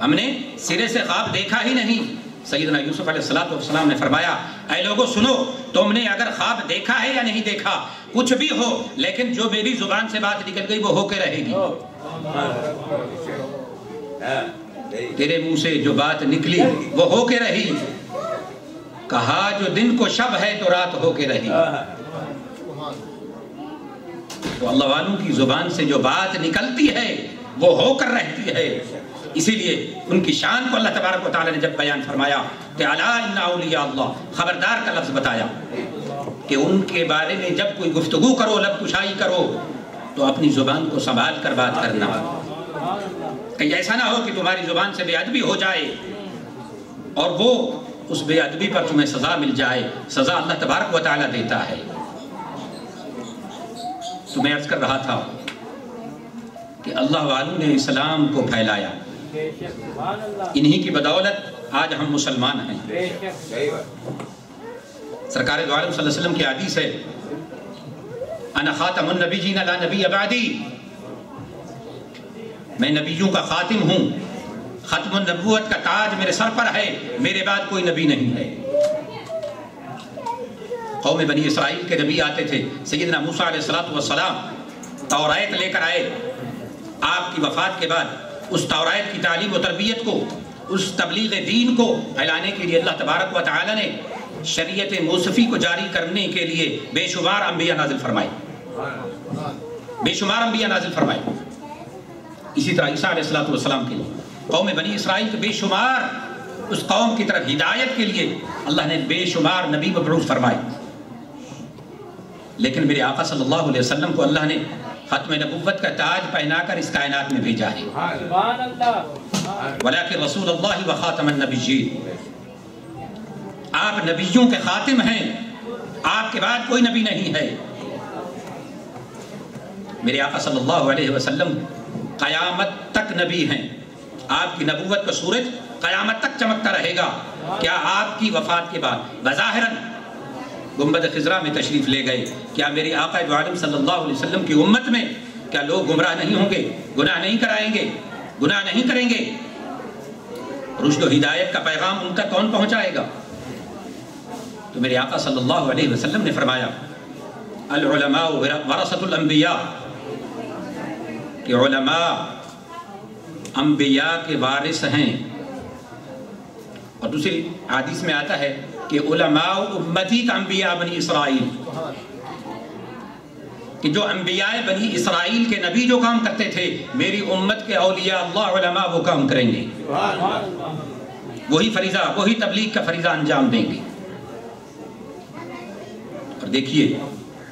ہم نے سرے سے خواب دیکھا ہی نہیں. سیدنا یوسف علیہ السلام نے فرمایا اے لوگوں سنو، تم نے اگر خواب دیکھا ہے یا نہیں دیکھا کچھ بھی ہو، لیکن جو میری زبان سے بات نکل گئی وہ ہو کے رہے گی. تیرے منہ سے جو بات نکلی وہ ہو کے رہی. کہا جو دن کو شب ہے تو رات ہو کے رہی. تو اللہ والوں کی زبان سے جو بات نکلتی ہے وہ ہو کر رہتی ہے. اسی لیے ان کی شان کو اللہ تبارک و تعالی نے جب بیان فرمایا کہ الا ان اولیاء اللہ، خبردار کا لفظ بتایا کہ ان کے بارے میں جب کوئی گفتگو کرو، لب کشائی کرو تو اپنی زبان کو سنبھال کر بات کرنا، کہیں ایسا نہ ہو کہ تمہاری زبان سے بے ادبی ہو جائے اور وہ اس بے ادبی پر تمہیں سزا مل جائے. سزا اللہ تبارک و تعالی دیتا ہے. تو میں عرض کر رہا تھا کہ اللہ والوں نے اسلام کو پھیلایا، انہی کی بدولت آج ہم مسلمان ہیں. سرکار دو عالم صلی اللہ علیہ وسلم کی حدیث ہے انا خاتم النبیین لا نبی بعدی، میں نبیوں کا خاتم ہوں، ختم النبوت کا تاج میرے سر پر ہے، میرے بعد کوئی نبی نہیں ہے. قوم بنی اسرائیل کے نبی آتے تھے، سیدنا موسیٰ علیہ السلام توریت لے کر آئے. آپ کی وفات کے بعد اس توریت کی تعلیم و تربیت کو، اس تبلیغ دین کو پھیلانے کے لیے اللہ تبارک و تعالی نے شریعت موصفی کو جاری کرنے کے لیے بے شمار انبیاء نازل فرمائے، بے شمار انبیاء نازل فرمائے. اسی طرح عیسیٰ علیہ السلام کے لیے قوم بنی اسرائیل کے بے شمار اس قوم کی طرف ہدایت کے لیے اللہ نے بے شمار نبی مبعوث فرمائے. لیکن میرے آقا صلی اللہ علیہ وسلم کو اللہ نے ختم نبوت کا تاج پہنا کر اس کائنات میں بھیجا ہے. سبحان اللہ. ولیکن رسول اللہ و خاتم النبیین، آپ نبیوں کے خاتم ہیں، آپ کے بعد کوئی نبی نہیں ہے. میرے آقا صلی اللہ علیہ وسلم قیامت تک نبی ہیں. آپ کی نبوت کا سورج قیامت تک چمکتا رہے گا. کیا آپ کی وفات کے بعد بظاہراً گنبد خضرا میں تشریف لے گئے، کیا میرے آقا دو عالم صلی اللہ علیہ وسلم کی امت میں کیا لوگ گمراہ نہیں ہوں گے، گناہ نہیں کرائیں گے، گناہ نہیں کریں گے؟ رشد و ہدایت کا پیغام ان تک کون پہنچائے گا؟ تو میرے آقا صلی اللہ علیہ وسلم نے فرمایا العلماء ورثۃ الانبیاء، کہ علماء انبیاء کے وارث ہیں. اور دوسری حدیث میں آتا ہے کہ علماء امتی کا انبیاء بنی اسرائیل، کہ جو انبیاء بنی اسرائیل کے نبی جو کام کرتے تھے میری امت کے اولیاء اللہ علماء وہ کام کریں گے، وہی فریضہ، وہی تبلیغ کا فریضہ انجام دیں گے۔ اور دیکھیے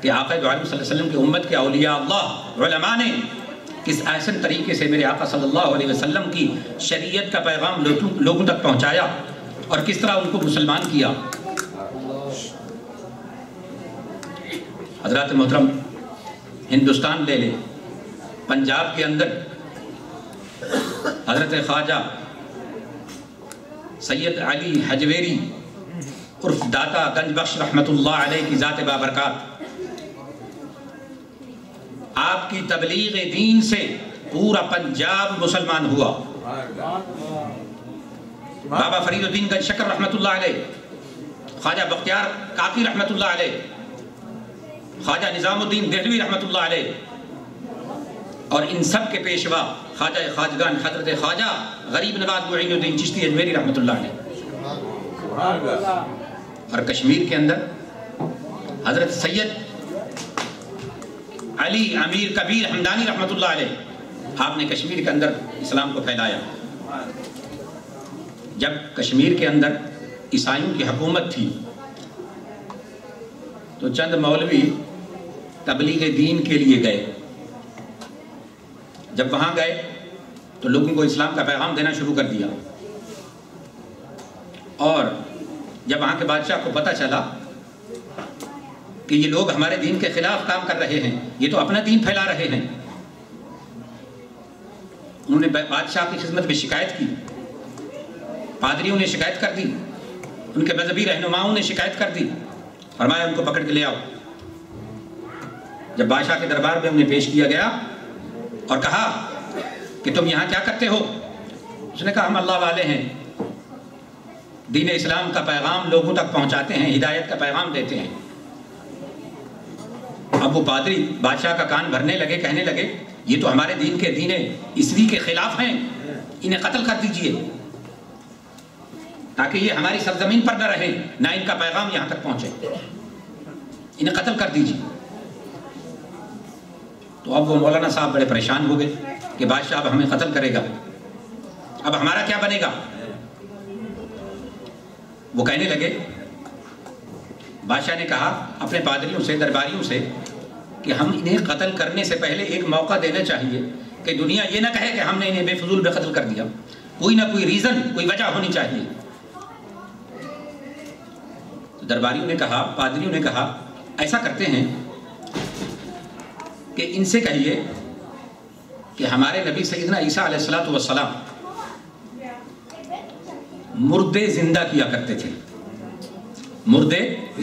کہ آقا دو عالم صلی اللہ علیہ وسلم کی امت کے اولیاء اللہ علماء نے کس احسن طریقے سے میرے آقا صلی اللہ علیہ وسلم کی شریعت کا پیغام لوگوں تک پہنچایا اور کس طرح ان کو مسلمان کیا۔ حضرات محترم، ہندوستان لے لیں، پنجاب کے اندر حضرت خواجہ سید علی حجویری عرف داتا گنج بخش رحمت اللہ علیہ کی ذات بابرکات، آپ کی تبلیغ دین سے پورا پنجاب مسلمان ہوا۔ بابا فرید الدین گنج شکر رحمت اللہ علیہ، خواجہ بختیار کاکی رحمت اللہ علیہ، خواجہ نظام الدین دہلوی رحمت اللہ علیہ، اور ان سب کے پیشوا خواجہ خواجگان حضرت خواجہ غریب نواز معین الدین چشتی اجمیری رحمت اللہ علیہ۔ اور کشمیر کے اندر حضرت سید علی امیر کبیر حمدانی رحمت اللہ علیہ، آپ نے کشمیر کے اندر اسلام کو پھیلایا۔ جب کشمیر کے اندر عیسائیوں کی حکومت تھی تو چند مولوی تبلیغ دین کے لیے گئے۔ جب وہاں گئے تو لوگوں کو اسلام کا پیغام دینا شروع کر دیا، اور جب وہاں کے بادشاہ کو پتہ چلا کہ یہ لوگ ہمارے دین کے خلاف کام کر رہے ہیں، یہ تو اپنا دین پھیلا رہے ہیں، انہوں نے بادشاہ کی خدمت میں شکایت کی، پادریوں نے شکایت کر دی، ان کے مذہبی رہنماؤں نے شکایت کر دی، فرمایا ان کو پکڑ کے لے آؤ۔ جب بادشاہ کے دربار میں انہیں پیش کیا گیا اور کہا کہ تم یہاں کیا کرتے ہو، اس نے کہا ہم اللہ والے ہیں، دین اسلام کا پیغام لوگوں تک پہنچاتے ہیں، ہدایت کا پیغام دیتے ہیں۔ اب وہ پادری بادشاہ کا کان بھرنے لگے، کہنے لگے یہ تو ہمارے دین کے دین عیسوی کے خلاف ہیں، انہیں قتل کر دیجئے تاکہ یہ ہماری سرزمین پر نہ رہے، نہ ان کا پیغام یہاں تک پہنچے، انہیں قتل کر دیجئے۔ تو اب وہ مولانا صاحب بڑے پریشان ہو گئے کہ بادشاہ اب ہمیں قتل کرے گا، اب ہمارا کیا بنے گا؟ وہ کہنے لگے، بادشاہ نے کہا اپنے پادریوں سے، درباریوں سے کہ ہم انہیں قتل کرنے سے پہلے ایک موقع دینا چاہیے کہ دنیا یہ نہ کہے کہ ہم نے انہیں بے فضول بے قتل کر دیا، کوئی نہ کوئی ریزن، کوئی وجہ ہونی چاہیے۔ درباریوں نے کہا، پادریوں نے کہا ایسا کرتے ہیں کہ ان سے کہیے کہ ہمارے نبی سیدنا عیسیٰ علیہ السلام مردے زندہ کیا کرتے تھے، مردے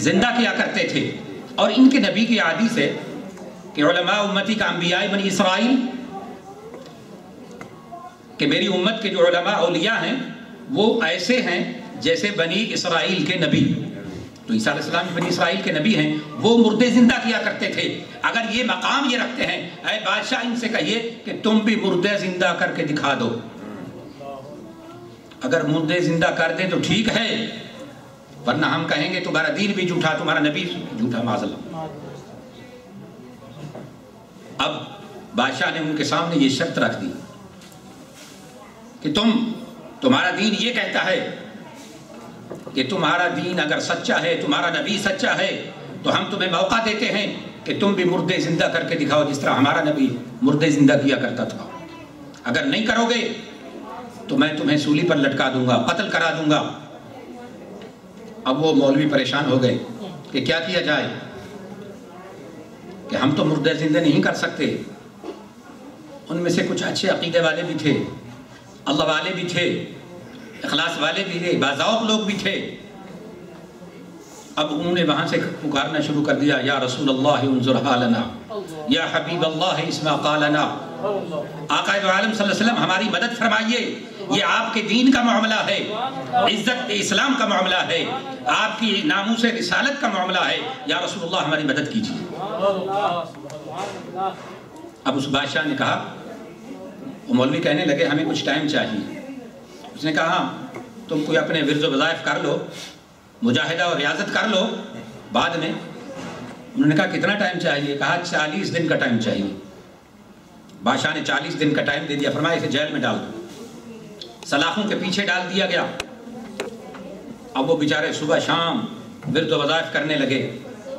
زندہ کیا کرتے تھے، اور ان کے نبی کی حدیث ہے کہ علماء امتی کا انبیاء بنی اسرائیل، کہ میری امت کے جو علماء اولیاء ہیں وہ ایسے ہیں جیسے بنی اسرائیل کے نبی۔ تو عیسیٰ علیہ السلام بنی اسرائیل کے نبی ہیں، وہ مردے زندہ کیا کرتے تھے۔ اگر یہ مقام یہ رکھتے ہیں، اے بادشاہ ان سے کہیے کہ تم بھی مردے زندہ کر کے دکھا دو۔ اگر مردے زندہ کر دیں تو ٹھیک ہے، ورنہ ہم کہیں گے تمہارا دین بھی جھوٹا، تمہارا نبی جھوٹا، معاذ اللہ۔ اب بادشاہ نے ان کے سامنے یہ شرط رکھ دی کہ تمہارا دین یہ کہتا ہے کہ تمہارا دین اگر سچا ہے، تمہارا نبی سچا ہے، تو ہم تمہیں موقع دیتے ہیں کہ تم بھی مردے زندہ کر کے دکھاؤ جس طرح ہمارا نبی مردے زندہ کیا کرتا تھا۔ اگر نہیں کرو گے تو میں تمہیں سولی پر لٹکا دوں گا، قتل کرا دوں گا۔ اب وہ مولوی پریشان ہو گئے کہ کیا کیا جائے، کہ ہم تو مردے زندہ نہیں کر سکتے۔ ان میں سے کچھ اچھے عقیدے والے بھی تھے، اللہ والے بھی تھے، اخلاص والے بھی تھے، باذوق لوگ بھی تھے۔ اب انہوں نے وہاں سے پکارنا شروع کر دیا، یا رسول اللہ انظر حالنا، یا حبیب اللہ اسمع قالنا، آقا دو عالم صلی اللہ علیہ وسلم ہماری مدد فرمائیے، یہ آپ کے دین کا معاملہ ہے، عزت اسلام کا معاملہ ہے، آپ کی ناموس رسالت کا معاملہ ہے، یا رسول اللہ ہماری مدد کیجیے۔ اب اس بادشاہ نے کہا، وہ مولوی کہنے لگے ہمیں کچھ ٹائم چاہیے۔ اس نے کہا تم کوئی اپنے ورز و وظائف کر لو، مجاہدہ اور ریاضت کر لو، بعد میں انہوں نے کہا کتنا ٹائم چاہیے؟ کہا 40 دن کا ٹائم چاہیے۔ بادشاہ نے 40 دن کا ٹائم دے دیا، فرمایا اسے جیل میں ڈال دو۔ سلاخوں کے پیچھے ڈال دیا گیا۔ اب وہ بیچارے صبح شام ورد و وظائف کرنے لگے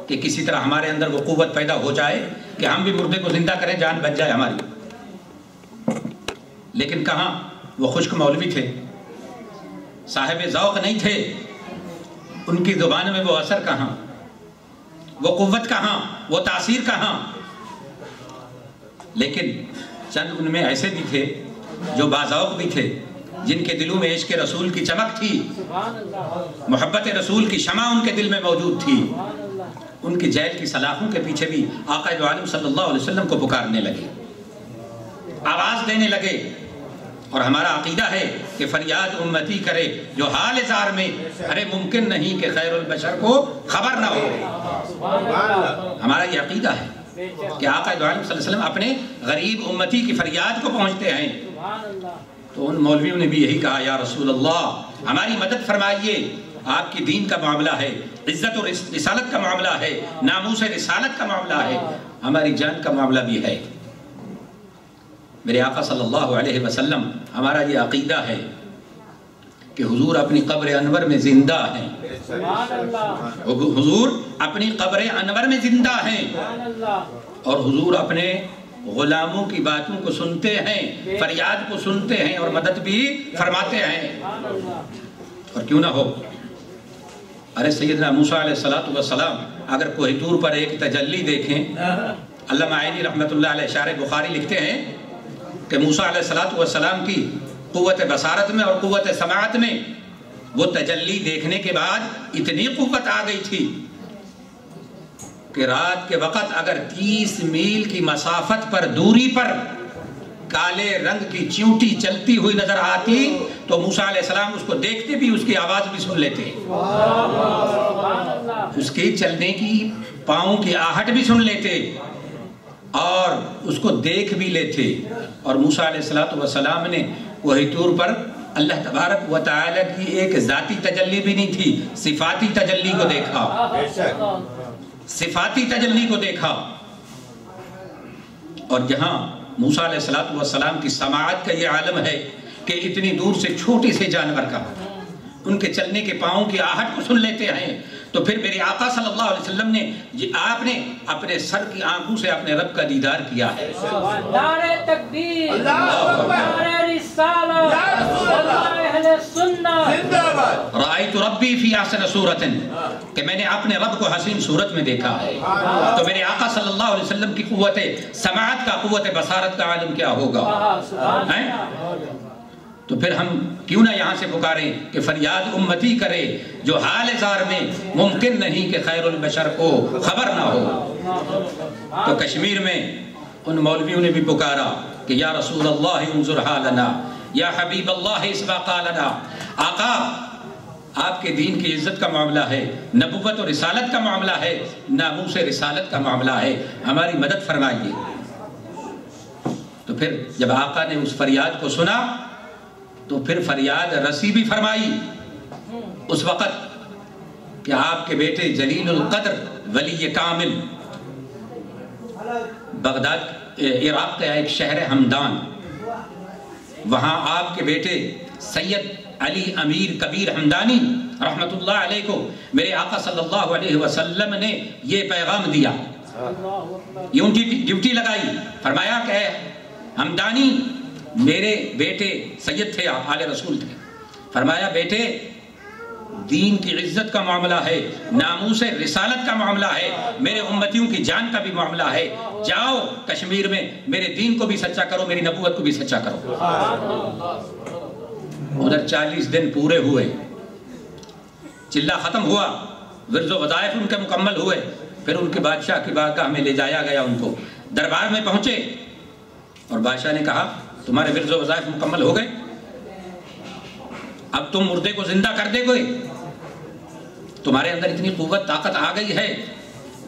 کہ کسی طرح ہمارے اندر وہ قوت پیدا ہو جائے کہ ہم بھی مردے کو زندہ کریں، جان بچ جائے ہماری۔ لیکن کہاں، وہ خشک مولوی تھے، صاحب ذوق نہیں تھے، ان کی زبان میں وہ اثر کہاں، وہ قوت کہاں، وہ تاثیر کہاں۔ لیکن چند ان میں ایسے بھی تھے جو باذوق بھی تھے، جن کے دلوں میں عشق رسول کی چمک تھی، محبت رسول کی شمع ان کے دل میں موجود تھی۔ ان کی جیل کی سلاخوں کے پیچھے بھی آقا دو عالم صلی اللہ علیہ وسلم کو پکارنے لگے، آواز دینے لگے۔ اور ہمارا عقیدہ ہے کہ فریاد امتی کرے جو حال زار میں، ارے ممکن نہیں کہ خیر البشر کو خبر نہ ہو۔ ہمارا یہ عقیدہ ہے کہ آقا دو عالم صلی اللہ علیہ وسلم اپنے غریب امتی کی فریاد کو پہنچتے ہیں۔ تو ان مولویوں نے بھی یہی کہا، یا رسول اللہ ہماری مدد فرمائیے، آپ کی دین کا معاملہ ہے، عزت و رسالت کا معاملہ ہے، ناموس رسالت کا معاملہ ہے، ہماری جان کا معاملہ بھی ہے۔ میرے آقا صلی اللہ علیہ وسلم، ہمارا یہ عقیدہ ہے کہ حضور اپنی قبر انور میں زندہ ہیں، حضور اپنی قبر انور میں زندہ ہیں، اور حضور اپنے غلاموں کی باتوں کو سنتے ہیں، فریاد کو سنتے ہیں اور مدد بھی فرماتے ہیں۔ اور کیوں نہ ہو، ارے سیدنا موسیٰ علیہ السلام اگر کوہ طور پر ایک تجلی دیکھیں، علامہ عینی رحمۃ اللہ علیہ شارح بخاری لکھتے ہیں کہ موسیٰ علیہ السلام کی قوت بصارت میں اور قوت سماعت میں وہ تجلی دیکھنے کے بعد اتنی قوت آ گئی تھی کہ رات کے وقت اگر 30 میل کی مسافت پر دوری پر کالے رنگ کی چیونٹی چلتی ہوئی نظر آتی تو موسیٰ علیہ السلام اس کو دیکھتے بھی، اس کی آواز بھی سن لیتے، اس کے چلنے کی پاؤں کی آہٹ بھی سن لیتے اور اس کو دیکھ بھی لیتے۔ اور موسیٰ علیہ السلام نے کوہ طور پر اللہ تبارک و تعالی کی ایک ذاتی تجلی بھی نہیں تھی، صفاتی تجلی کو دیکھا، صفاتی تجلی کو دیکھا۔ اور جہاں موسیٰ علیہ السلام کی سماعت کا یہ عالم ہے کہ اتنی دور سے چھوٹے سے جانور کا ان کے چلنے کے پاؤں کی آہٹ کو سن لیتے ہیں، تو پھر میرے آقا صلی اللہ علیہ وسلم نے آپ نے اپنے سر کی آنکھوں سے اپنے رب کا دیدار کیا ہے۔ نعرہ تکبیر، نعرہ رسالت، اہل سنت، رأیت ربی فی احسن صورت، کہ میں نے اپنے رب کو حسین صورت میں دیکھا ہے۔ تو میرے آقا صلی اللہ علیہ وسلم کی قوت سماعت کا، قوت بصارت کا عالم کیا ہوگا؟ تو پھر ہم کیوں نہ یہاں سے پکاریں کہ فریاد امتی کرے جو حال زار میں، ممکن نہیں کہ خیر البشر کو خبر نہ ہو۔ تو کشمیر میں ان مولویوں نے بھی پکارا کہ یا رسول اللہ انظر حالنا، یا حبیب اللہ اسمع قالنا۔ آقا آپ کے دین کی عزت کا معاملہ ہے، نبوت و رسالت کا معاملہ ہے، ناموس رسالت کا معاملہ ہے، ہماری مدد فرمائیے۔ تو پھر جب آقا نے اس فریاد کو سنا تو پھر فریاد رسی بھی فرمائی اس وقت کہ آپ کے بیٹے جلیل القدر ولی کامل، بغداد عراق کا ایک شہر ہمدان، وہاں آپ کے بیٹے سید علی امیر کبیر ہمدانی رحمت اللہ علیہ کو میرے آقا صلی اللہ علیہ وسلم نے یہ پیغام دیا، یہ ان کی ڈیوٹی لگائی، فرمایا کہ ہمدانی میرے بیٹے سید تھے، آل رسول تھے، فرمایا بیٹے دین کی عزت کا معاملہ ہے، ناموس رسالت کا معاملہ ہے، میرے امتیوں کی جان کا بھی معاملہ ہے، جاؤ کشمیر میں میرے دین کو بھی سچا کرو، میری نبوت کو بھی سچا کرو۔ ادھر 40 دن پورے ہوئے، چلہ ختم ہوا، ورد و وظائف ان کے مکمل ہوئے، پھر ان کے بادشاہ کی بارگاہ میں لے جایا گیا، ان کو دربار میں پہنچے اور بادشاہ نے کہا تمہارے ورد و وظائف مکمل ہو گئے، اب تم مردے کو زندہ کر دے گئے، تمہارے اندر اتنی قوت طاقت آ گئی ہے،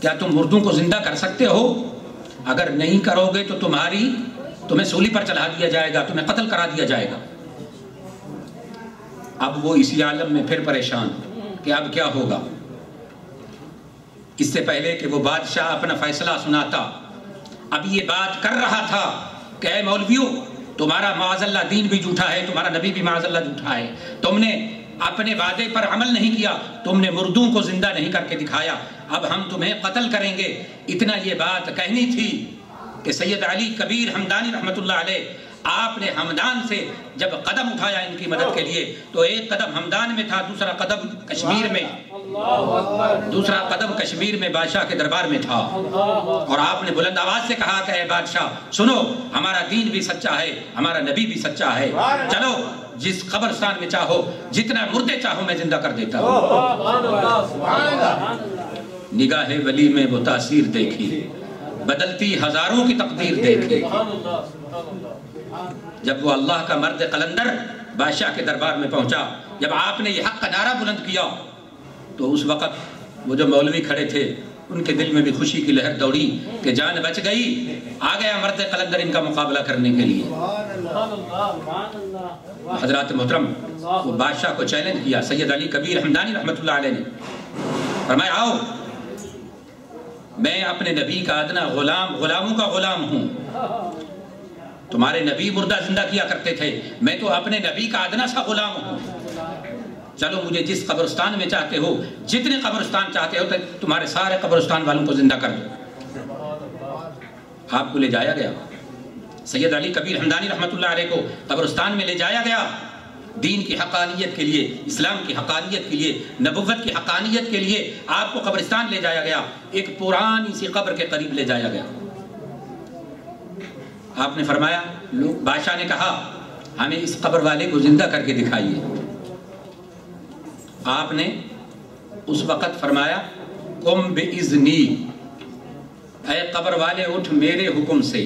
کیا تم مردوں کو زندہ کر سکتے ہو؟ اگر نہیں کرو گے تو تمہیں سولی پر چلا دیا جائے گا، تمہیں قتل کرا دیا جائے گا۔ اب وہ اسی عالم میں پھر پریشان کہ اب کیا ہوگا۔ اس سے پہلے کہ وہ بادشاہ اپنا فیصلہ سناتا اب یہ بات کر رہا تھا کہ اے مولویوں، تمہارا معاذ اللہ دین بھی جھوٹا ہے، تمہارا نبی بھی معاذ اللہ جھوٹا ہے، تم نے اپنے وعدے پر عمل نہیں کیا، تم نے مردوں کو زندہ نہیں کر کے دکھایا، اب ہم تمہیں قتل کریں گے۔ اتنا یہ بات کہنی تھی کہ سید علی کبیر ہمدانی رحمت اللہ علیہ، آپ نے ہمدان سے جب قدم اٹھایا ان کی مدد کے لیے تو ایک قدم ہمدان میں تھا، دوسرا قدم کشمیر میں بادشاہ کے دربار میں تھا، اور آپ نے بلند آواز سے کہا کہ اے بادشاہ سنو، ہمارا دین بھی سچا ہے، ہمارا نبی بھی سچا ہے، چلو جس قبرستان میں چاہو، جتنا مردے چاہو میں زندہ کر دیتا ہوں۔ نگاہ ولی میں وہ تاثیر دیکھی، بدلتی ہزاروں کی تقدیر دیکھی۔ جب وہ اللہ کا مرد قلندر بادشاہ کے دربار میں پہنچا، جب آپ نے یہ حق کا نعرہ بلند کیا تو اس وقت وہ جو مولوی کھڑے تھے ان کے دل میں بھی خوشی کی لہر دوڑی کہ جان بچ گئی، آ گیا مرد قلندر ان کا مقابلہ کرنے کے لیے۔ حضرات محترم، وہ بادشاہ کو چیلنج کیا، سید علی کبیر ہمدانی رحمت اللہ علیہ نے فرمایا آؤ، میں اپنے نبی کا ادنا غلاموں کا غلام ہوں، تمہارے نبی مردہ زندہ کیا کرتے تھے، میں تو اپنے نبی کا ادنا سا غلام ہوں، چلو مجھے جس قبرستان میں چاہتے ہو، جتنے قبرستان چاہتے ہو تمہارے سارے قبرستان والوں کو زندہ کر دو۔ آپ کو لے جایا گیا، سید علی کبیر ہمدانی رحمت اللہ علیہ کو قبرستان میں لے جایا گیا، دین کی حقانیت کے لیے، اسلام کی حقانیت کے لیے، نبوت کی حقانیت کے لیے آپ کو قبرستان لے جایا گیا، ایک پرانی سی قبر کے قریب لے جایا گیا۔ آپ نے فرمایا، بادشاہ نے کہا ہمیں اس قبر والے کو زندہ کر کے دکھائیے۔ آپ نے اس وقت فرمایا قم بإذنی، اے قبر والے اٹھ میرے حکم سے،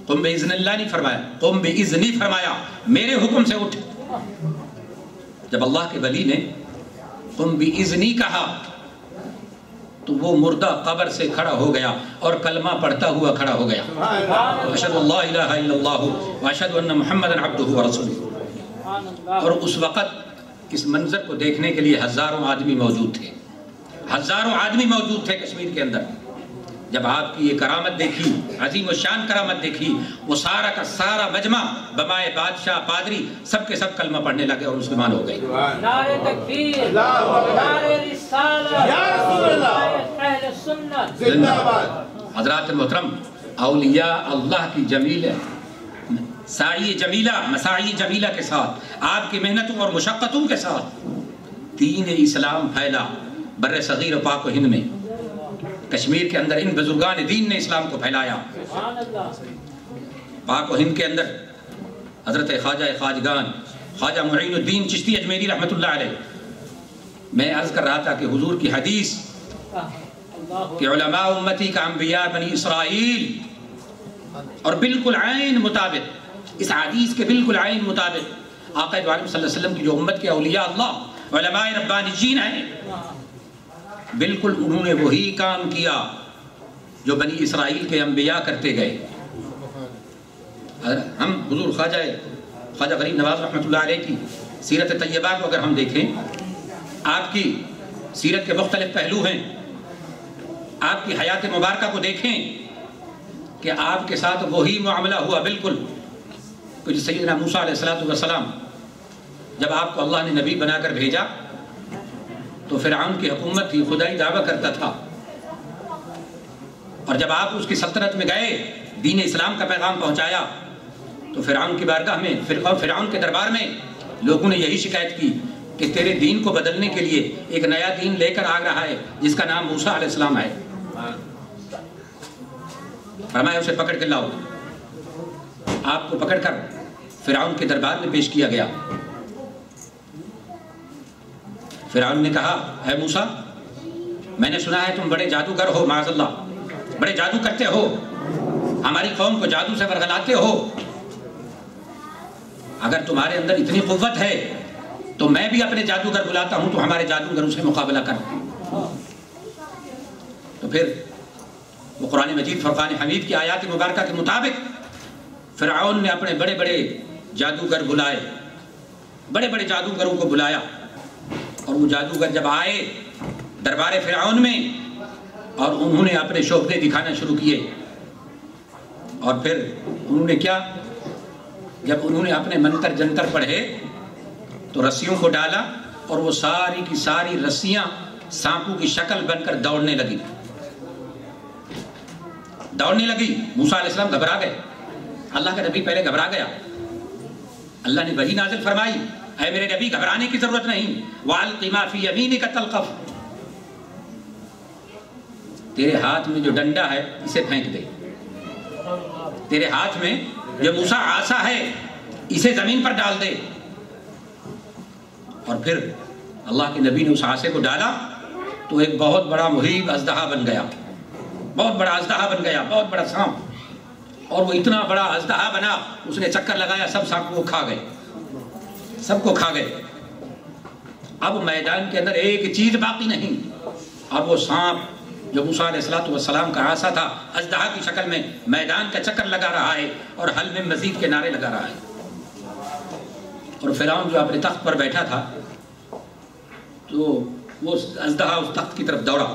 قم بإذن اللہ نہیں فرمایا، قم بإذنی فرمایا، میرے حکم سے اٹھ۔ جب اللہ کے ولی نے قم بإذنی کہا تو وہ مردہ قبر سے کھڑا ہو گیا اور کلمہ پڑھتا ہوا کھڑا ہو گیا، اشہد اللہ الہ الا اللہ واشہد ان محمد عبدہ ورسولہ۔ اور اس وقت اس منظر کو دیکھنے کے لیے ہزاروں آدمی موجود تھے، ہزاروں آدمی موجود تھے کشمیر کے اندر۔ جب آپ کی یہ کرامت دیکھی، عظیم و شان کرامت دیکھی، وہ سارا کا سارا مجمع بمائے بادشاہ، پادری، سب کے سب کلمہ پڑھنے لگے اور مسلمان ہو گئے۔ نعرہ تکبیر، نعرہ رسالہ، یا رسول اللہ، اہل سنت زندہ باد۔ حضرات محترم، اولیاء اللہ کی جمیل سعی جمیلہ، مساعی جمیلہ کے ساتھ، آپ کی محنتوں اور مشقتوں کے ساتھ دین اسلام پھیلا بر صغیر و پاک و ہند میں۔ کشمیر کے اندر ان بزرگان دین نے اسلام کو پھیلایا۔ پاک و ہند کے اندر حضرت خواجہ خواجگان خواجہ معین الدین چشتی اجمیری رحمت اللہ علیہ، میں عرض کر رہا تھا کہ حضور کی حدیث کہ علماء امتی کا انبیاء بنی اسرائیل، اور بالکل عین مطابق اس حدیث کے بالکل عین مطابق آقا دو عالم صلی اللہ علیہ وسلم کی جو امت کے اولیاء اللہ علماء ربانیین ہیں، بالکل انہوں نے وہی کام کیا جو بنی اسرائیل کے انبیاء کرتے گئے۔ ہم حضور خواجہ غریب نواز رحمت اللہ علیہ کی سیرت طیبہ کو اگر ہم دیکھیں، آپ کی سیرت کے مختلف پہلو ہیں، آپ کی حیات مبارکہ کو دیکھیں کہ آپ کے ساتھ وہی معاملہ ہوا بالکل کہ سیدنا موسیٰ علیہ السلام جب آپ کو اللہ نے نبی بنا کر بھیجا تو فرعون کی حکومت تھی، خدائی دعویٰ کرتا تھا، اور جب آپ اس کی سلطنت میں گئے، دین اسلام کا پیغام پہنچایا تو فرعون کی بارگاہ میں، فرعون کے دربار میں لوگوں نے یہی شکایت کی کہ تیرے دین کو بدلنے کے لیے ایک نیا دین لے کر آ رہا ہے جس کا نام موسیٰ علیہ السلام ہے۔ فرمایا اسے پکڑ کے لاؤ۔ آپ کو پکڑ کر فرعون کے دربار میں پیش کیا گیا۔ فرعون نے کہا، اے موسیٰ، میں نے سنا ہے تم بڑے جادوگر ہو، معاذ اللہ، بڑے جادو کرتے ہو، ہماری قوم کو جادو سے ورغلاتے ہو، اگر تمہارے اندر اتنی قوت ہے تو میں بھی اپنے جادوگر بلاتا ہوں تو ہمارے جادوگروں سے مقابلہ کر۔ تو پھر وہ قرآن مجید فرقان حمید کی آیات مبارکہ کے مطابق فرعون نے اپنے بڑے بڑے جادوگر بلائے، بڑے بڑے جادوگروں کو بلایا، اور وہ جادوگر جب آئے دربار فرعون میں، اور انہوں نے اپنے شوبدے دکھانا شروع کیے. اور پھر انہوں نے کیا، جب انہوں نے اپنے منتر جنتر پڑھے تو رسیوں کو ڈالا اور وہ ساری کی ساری رسیاں سانپوں کی شکل بن کر دوڑنے لگی. موسیٰ علیہ السلام گھبرا گئے. اللہ کا نبی پہلے گھبرا گیا. اللہ نے وحی نازل فرمائی، اے میرے نبی گھبرانے کی ضرورت نہیں. وَأَلْقِ مَا فِي يَمِينِكَ تَلْقَفْ، تیرے ہاتھ میں جو ڈنڈا ہے اسے پھینک دے. تیرے ہاتھ میں جو موسیٰ عصا ہے اسے زمین پر ڈال دے. اور پھر اللہ کے نبی نے اس عصے کو ڈالا تو ایک بہت بڑا مہیب اژدہا بن گیا، بہت بڑا اژدہا بن گیا، بہت بڑا سانپ. اور وہ اتنا بڑا اژدہا بنا، اس نے چکر لگایا، سب سانپ کو کھا گئے، سب کو کھا گئے. اب میدان کے اندر ایک چیز باقی نہیں. اب وہ سانپ جو موسیٰ علیہ السلام کا عصا تھا اژدہا کی شکل میں میدان کا چکر لگا رہا ہے اور حل میں مزید کے نعرے لگا رہا ہے. اور فرعون جو اپنے تخت پر بیٹھا تھا تو وہ اژدہا اس تخت کی طرف دوڑا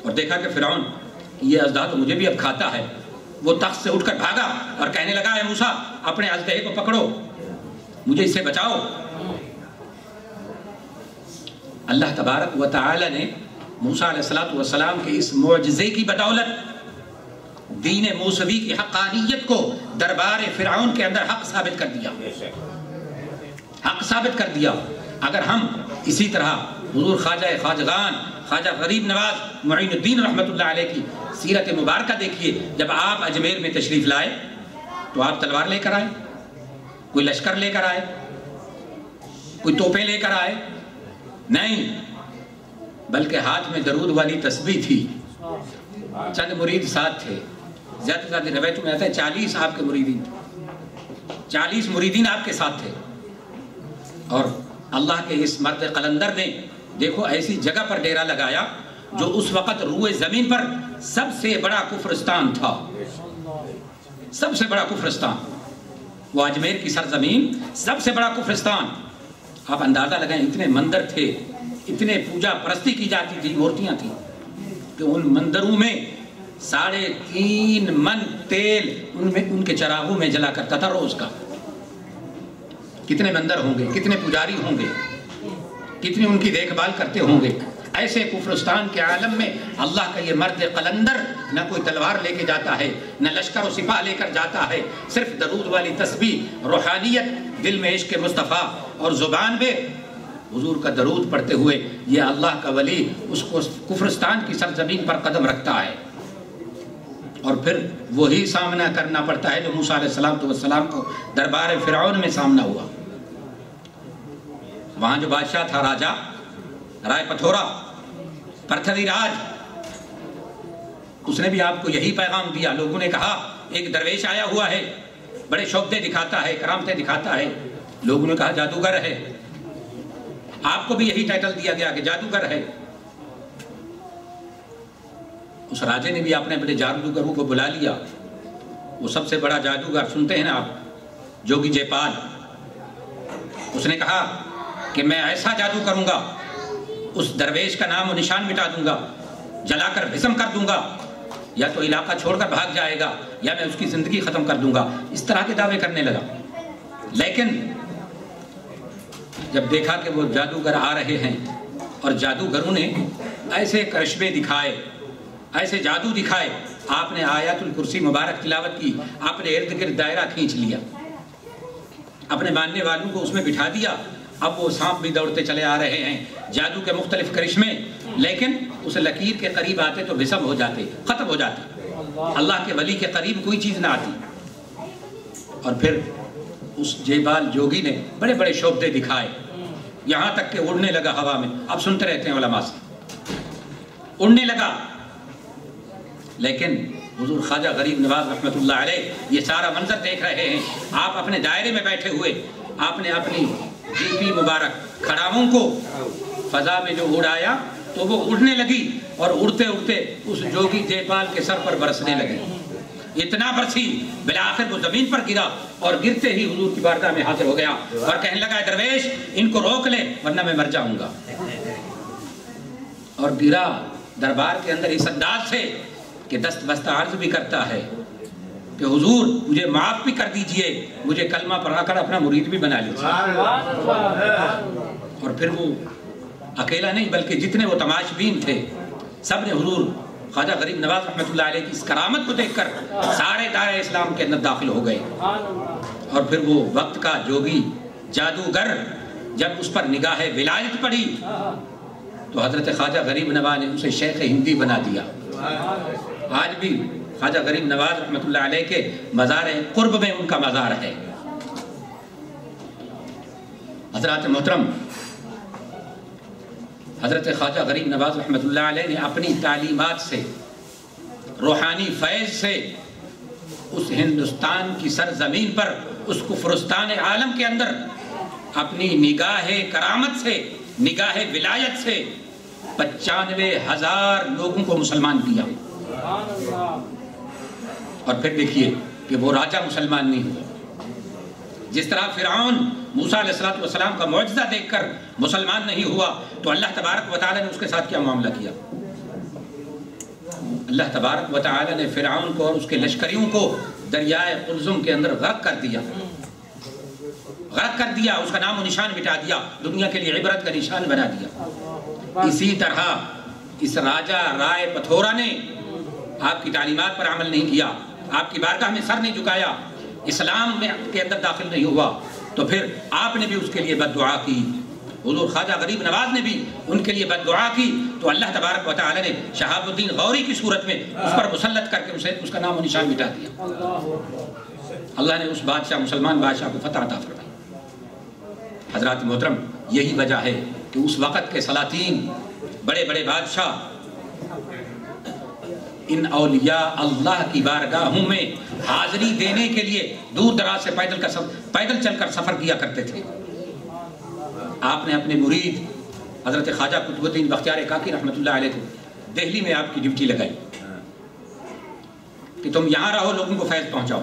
اور دیکھا کہ فرعون یہ اژدہا تو مجھے بھی اب کھاتا ہے. وہ تخت سے اٹھ کر بھاگا اور کہنے لگا، اے موسیٰ اپنے اژدہے کو پکڑو، مجھے اس سے بچاؤ. اللہ تبارک و تعالی نے موسیٰ علیہ السلام کے اس معجزے کی بدولت دین موسوی کی حقانیت کو دربار فرعون کے اندر حق ثابت کر دیا، حق ثابت کر دیا. اگر ہم اسی طرح حضور خواجہ خواجگان خواجہ غریب نواز معین الدین رحمت اللہ علیہ کی سیرت مبارکہ دیکھیے. جب آپ اجمیر میں تشریف لائے تو آپ تلوار لے کر آئے، کوئی لشکر لے کر آئے، کوئی توپیں لے کر آئے؟ نہیں، بلکہ ہاتھ میں درود والی تسبیح تھی. چند مرید ساتھ تھے، زیادہ سے زیادہ روایتوں میں آتا ہے 40 آپ کے مریدین، 40 مریدین آپ کے ساتھ تھے. اور اللہ کے اس مرد قلندر نے دیکھو ایسی جگہ پر ڈیرا لگایا جو اس وقت روئے زمین پر سب سے بڑا کفرستان تھا، سب سے بڑا کفرستان. وہ اجمیر کی سرزمین سب سے بڑا کفرستان. آپ اندازہ لگائیں، اتنے مندر تھے، اتنے پوجا پرستی کی جاتی تھی، مورتیاں تھیں کہ ان مندروں میں 3.5 من تیل ان کے چراغوں میں جلا کرتا تھا روز کا. کتنے مندر ہوں گے، کتنے پجاری ہوں گے، کتنی ان کی دیکھ بھال کرتے ہوں گے. ایسے کفرستان کے عالم میں اللہ کا یہ مرد قلندر نہ کوئی تلوار لے کے جاتا ہے، نہ لشکر و سپاہ لے کر جاتا ہے، صرف درود والی تسبیح، روحانیت، دل میں عشق مصطفیٰ اور زبان میں حضور کا درود پڑھتے ہوئے یہ اللہ کا ولی اس کو کفرستان کی سرزمین پر قدم رکھتا ہے. اور پھر وہی سامنا کرنا پڑتا ہے جو موسیٰ علیہ السلام کو دربار فرعون میں سامنا ہوا. وہاں جو بادشاہ تھا، راجہ رائے پتھورا، پرتھوی راج، اس نے بھی آپ کو یہی پیغام دیا. لوگوں نے کہا ایک درویش آیا ہوا ہے، بڑے شوبدے دکھاتا ہے، کرامتیں دکھاتا ہے. لوگوں نے کہا جادوگر ہے. آپ کو بھی یہی ٹائٹل دیا گیا کہ جادوگر ہے. اس راجے نے بھی اپنے جادوگروں کو بلا لیا. وہ سب سے بڑا جادوگر سنتے ہیں نا آپ، جوگی جے پال. اس نے کہا کہ میں ایسا جادو کروں گا، اس درویش کا نام و نشان مٹا دوں گا، جلا کر بھسم کر دوں گا، یا تو علاقہ چھوڑ کر بھاگ جائے گا یا میں اس کی زندگی ختم کر دوں گا. اس طرح کے دعوے کرنے لگا. لیکن جب دیکھا کہ وہ جادوگر آ رہے ہیں اور جادوگروں نے ایسے کرشمے دکھائے، ایسے جادو دکھائے، آپ نے آیات الکرسی مبارک تلاوت کی، آپ نے ارد گرد دائرہ کھینچ لیا، اپنے ماننے والوں کو اس میں بٹھا دیا. اب وہ سانپ بھی دوڑتے چلے آ رہے ہیں، جادو کے مختلف کرشمے، لیکن اس لکیر کے قریب آتے تو بھسم ہو جاتے، ختم ہو جاتے. اللہ کے ولی کے قریب کوئی چیز نہ آتی. اور پھر اس جیبال جوگی نے بڑے بڑے شوبدے دکھائے، یہاں تک کہ اڑنے لگا ہوا میں. اب سنتے رہتے ہیں علماء سے، اڑنے لگا. لیکن حضور خواجہ غریب نواز رحمت اللہ علیہ یہ سارا منظر دیکھ رہے ہیں. آپ اپنے دائرے میں بیٹھے ہوئے، آپ نے اپنی جوتی مبارک کھڑاؤں کو فضا میں جو اڑایا تو وہ اڑنے لگی اور اڑتے اڑتے اس جوگی جیپال کے سر پر برسنے لگی. اتنا برسی بالآخر وہ زمین پر گرا اور گرتے ہی حضور کی بارگاہ میں حاضر ہو گیا اور کہنے لگا درویش ان کو روک لے ورنہ میں مر جاؤں گا. اور بیرا دربار کے اندر اس انداز سے کہ دست بستہ عرض بھی کرتا ہے کہ حضور مجھے معاف بھی کر دیجئے، مجھے کلمہ پڑھا کر اپنا مرید بھی بنا لیجیے۔ اور پھر وہ اکیلا نہیں بلکہ جتنے وہ تماشبین تھے سب نے حضور خواجہ غریب نواز رحمۃ اللہ علیہ کی اس کرامت کو دیکھ کر سارے دائرہ اسلام کے اندر داخل ہو گئے۔ اور پھر وہ وقت کا جوگی جادوگر جب اس پر نگاہ ولایت پڑی تو حضرت خواجہ غریب نواز نے اسے شیخ ہندی بنا دیا۔ آج بھی خواجہ غریب نواز رحمۃ اللہ علیہ کے مزار قرب میں ان کا مزار ہے۔ حضرات محترم، حضرت خواجہ غریب نواز رحمۃ اللہ علیہ نے اپنی تعلیمات سے، روحانی فیض سے اس ہندوستان کی سرزمین پر، اس کفرستان عالم کے اندر اپنی نگاہ کرامت سے، نگاہ ولایت سے 95,000 لوگوں کو مسلمان کیا۔ اور پھر دیکھیے کہ وہ راجہ مسلمان نہیں ہوا، جس طرح فرعون موسیٰ علیہ السلام کا معجزہ دیکھ کر مسلمان نہیں ہوا تو اللہ تبارک و تعالیٰ نے اس کے ساتھ کیا معاملہ کیا؟ اللہ تبارک و تعالیٰ نے فرعون کو اور اس کے لشکریوں کو دریائے قلزم کے اندر غرق کر دیا، اس کا نام و نشان مٹا دیا، دنیا کے لیے عبرت کا نشان بنا دیا۔ اسی طرح اس راجہ رائے پتھورا نے آپ کی تعلیمات پر عمل نہیں کیا، آپ کی بارگاہ میں سر نہیں جھکایا، اسلام میں کے اندر داخل نہیں ہوا، تو پھر آپ نے بھی اس کے لیے بد دعا کی، حضور خواجہ غریب نواز نے بھی ان کے لیے بد دعا کی، تو اللہ تبارک و تعالی نے شہاب الدین غوری کی صورت میں اس پر مسلط کر کے اس کا نام و نشان مٹا دیا۔ اللہ نے اس بادشاہ، مسلمان بادشاہ کو فتح عطا فرمائی۔ حضرات محترم، یہی وجہ ہے کہ اس وقت کے سلاطین، بڑے بڑے بادشاہ ان اولیاء اللہ کی بارگاہوں میں حاضری دینے کے لیے دور دراز سے پیدل چل کر سفر کیا کرتے تھے۔ آپ نے اپنے مرید حضرت خواجہ قطب الدین بختیار کاکی رحمۃ اللہ علیہ کو دہلی میں آپ کی ڈیوٹی لگائی کہ تم یہاں رہو، لوگوں کو فیض پہنچاؤ۔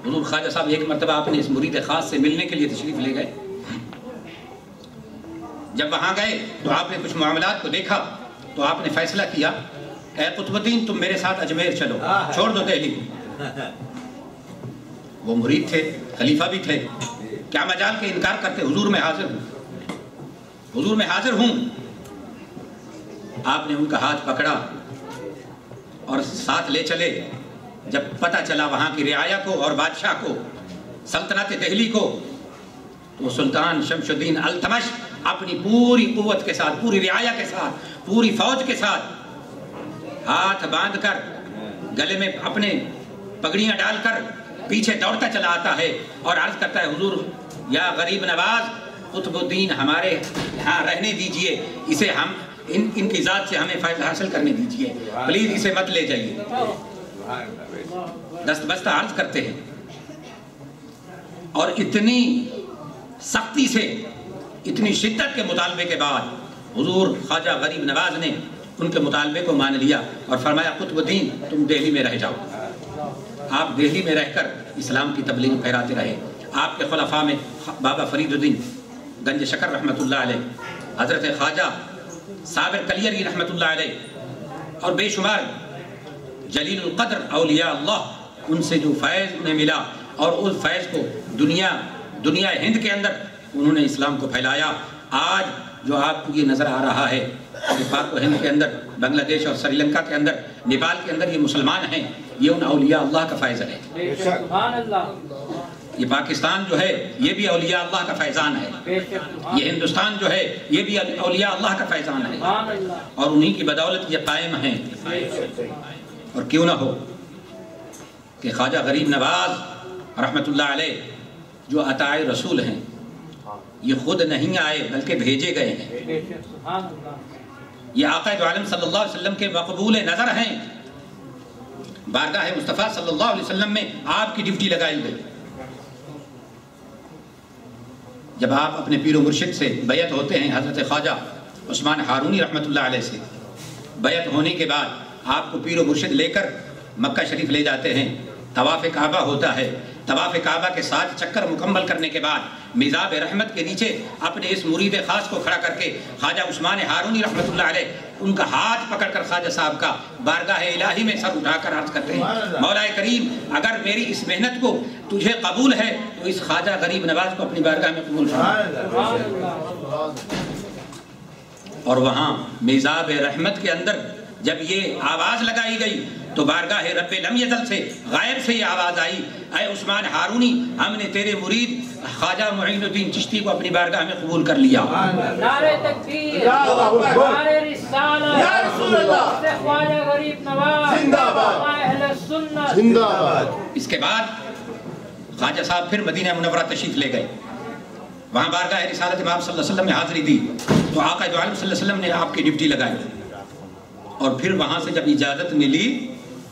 حضور خواجہ صاحب ایک مرتبہ آپ نے اس مرید خاص سے ملنے کے لیے تشریف لے گئے۔ جب وہاں گئے تو آپ نے کچھ معاملات کو دیکھا تو آپ نے فیصلہ کیا، اے قطب الدین تم میرے ساتھ اجمیر چلو، چھوڑ دو دہلی کو۔ وہ مرید تھے، خلیفہ بھی تھے، کیا مجال کے انکار کرتے، حضور میں حاضر ہوں، حضور میں حاضر ہوں۔ آپ نے ان کا ہاتھ پکڑا اور ساتھ لے چلے۔ جب پتہ چلا وہاں کی رعایا کو اور بادشاہ کو، سلطنت دہلی کو، تو سلطان شمس الدین التمش اپنی پوری قوت کے ساتھ، پوری رعایا کے ساتھ، پوری فوج کے ساتھ ہاتھ باندھ کر، گلے میں اپنے پگڑیاں ڈال کر پیچھے دوڑتا چلا آتا ہے اور عرض کرتا ہے، حضور یا غریب نواز قطب الدین ہمارے یہاں رہنے دیجئے، اسے ہم ان کی ذات سے ہمیں فائدہ حاصل کرنے دیجئے، پلیز اسے مت لے جائیے۔ دست بستہ عرض کرتے ہیں، اور اتنی سختی سے، اتنی شدت کے مطالبے کے بعد حضور خواجہ غریب نواز نے ان کے مطالبے کو مان لیا اور فرمایا، قطب الدین تم دہلی میں رہ جاؤ۔ آپ دہلی میں رہ کر اسلام کی تبلیغ پھیراتے رہے۔ آپ کے خلفاء میں بابا فرید الدین گنج شکر رحمۃ اللہ علیہ، حضرت خواجہ صابر کلیری رحمۃ اللہ علیہ، اور بے شمار جلیل القدر اولیاء اللہ، ان سے جو فیض انہیں ملا اور اس فیض کو دنیا ہند کے اندر انہوں نے اسلام کو پھیلایا۔ آج جو آپ کو یہ نظر آ رہا ہے کہ پاک و ہند کے اندر، بنگلہ دیش اور سری لنکا کے اندر، نیپال کے اندر یہ مسلمان ہیں، یہ ان اولیاء اللہ کا فیضان ہے۔ یہ پاکستان جو ہے یہ بھی اولیاء اللہ کا فیضان ہے، یہ ہندوستان جو ہے یہ بھی اولیاء اللہ کا فیضان ہے، اور انہی کی بدولت یہ قائم ہیں۔ اور کیوں نہ ہو کہ خواجہ غریب نواز رحمۃ اللہ علیہ جو عطائے رسول ہیں، یہ خود نہیں آئے بلکہ بھیجے گئے ہیں، یہ آقا دو عالم صلی اللہ علیہ وسلم کے مقبول نظر ہیں۔ بارگاہ مصطفیٰ صلی اللہ علیہ وسلم میں آپ کی ڈیوٹی لگائی گئی۔ جب آپ اپنے پیر و مرشد سے بیعت ہوتے ہیں، حضرت خواجہ عثمان ہارونی رحمۃ اللہ علیہ سے بیعت ہونے کے بعد آپ کو پیر و مرشد لے کر مکہ شریف لے جاتے ہیں، طواف کعبہ ہوتا ہے، طواف کعبہ کے 7 چکر مکمل کرنے کے بعد میزاب رحمت کے نیچے اپنے اس مرید خاص کو کھڑا کر کے خواجہ عثمان ہارونی رحمۃ اللہ علیہ ان کا ہاتھ پکڑ کر خواجہ صاحب کا بارگاہ الہی میں سر اٹھا کر عرض کرتے ہیں مولا کریم اگر میری اس محنت کو تجھے قبول ہے تو اس خواجہ غریب نواز کو اپنی بارگاہ میں قبول فرما۔ اور وہاں میزاب رحمت کے اندر جب یہ آواز لگائی گئی تو بارگاہ رب لم یزل سے غائب سے یہ آواز آئی، اے عثمان ہارونی ہم نے تیرے مرید خواجہ معین الدین چشتی کو اپنی بارگاہ میں قبول کر لیا۔ نعرہ تکبیر، نعرہ رسالت، یا رسول اللہ، خواجہ غریب نواز زندہ باد، اہل سنت زندہ باد۔ اس کے بعد خواجہ صاحب پھر مدینہ منورہ تشریف لے گئے، وہاں بارگاہ رسالت امام صلی اللہ علیہ وسلم نے حاضری دی تو آقا دو عالم صلی اللہ علیہ وسلم نے آپ کی ڈیوٹی لگائی، اور پھر وہاں سے جب اجازت ملی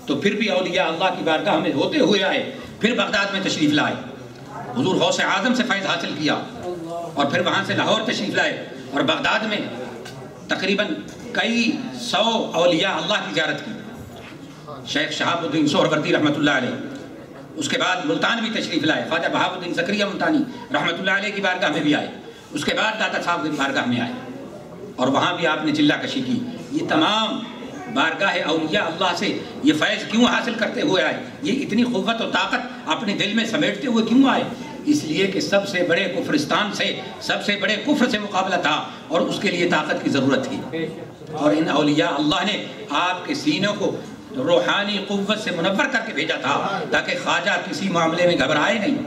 تو پھر بھی اولیاء اللہ کی بارگاہ میں ہوتے ہوئے آئے، پھر بغداد میں تشریف لائے، حضور غوث اعظم سے فیض حاصل کیا، اور پھر وہاں سے لاہور تشریف لائے، اور بغداد میں تقریباً کئی 100 اولیاء اللہ کی زیارت کی، شیخ شہاب الدین سہروردی رحمۃ اللہ علیہ۔ اس کے بعد ملتان بھی تشریف لائے، خواجہ بہاؤ الدین زکریا ملتانی رحمۃ اللہ علیہ کی بارگاہ میں بھی آئے، اس کے بعد داتا صاحب کی بارگاہ میں آئے، اور وہاں بھی آپ نے چلہ کشی کی۔ یہ تمام بارگاہ اولیاء اللہ سے یہ فیض کیوں حاصل کرتے ہوئے آئے، یہ اتنی قوت و طاقت اپنے دل میں سمیٹتے ہوئے کیوں آئے؟ اس لیے کہ سب سے بڑے کفرستان سے، سب سے بڑے کفر سے مقابلہ تھا، اور اس کے لیے طاقت کی ضرورت تھی، اور ان اولیاء اللہ نے آپ کے سینوں کو روحانی قوت سے منور کر کے بھیجا تھا تاکہ خواجہ کسی معاملے میں گھبرائے نہیں،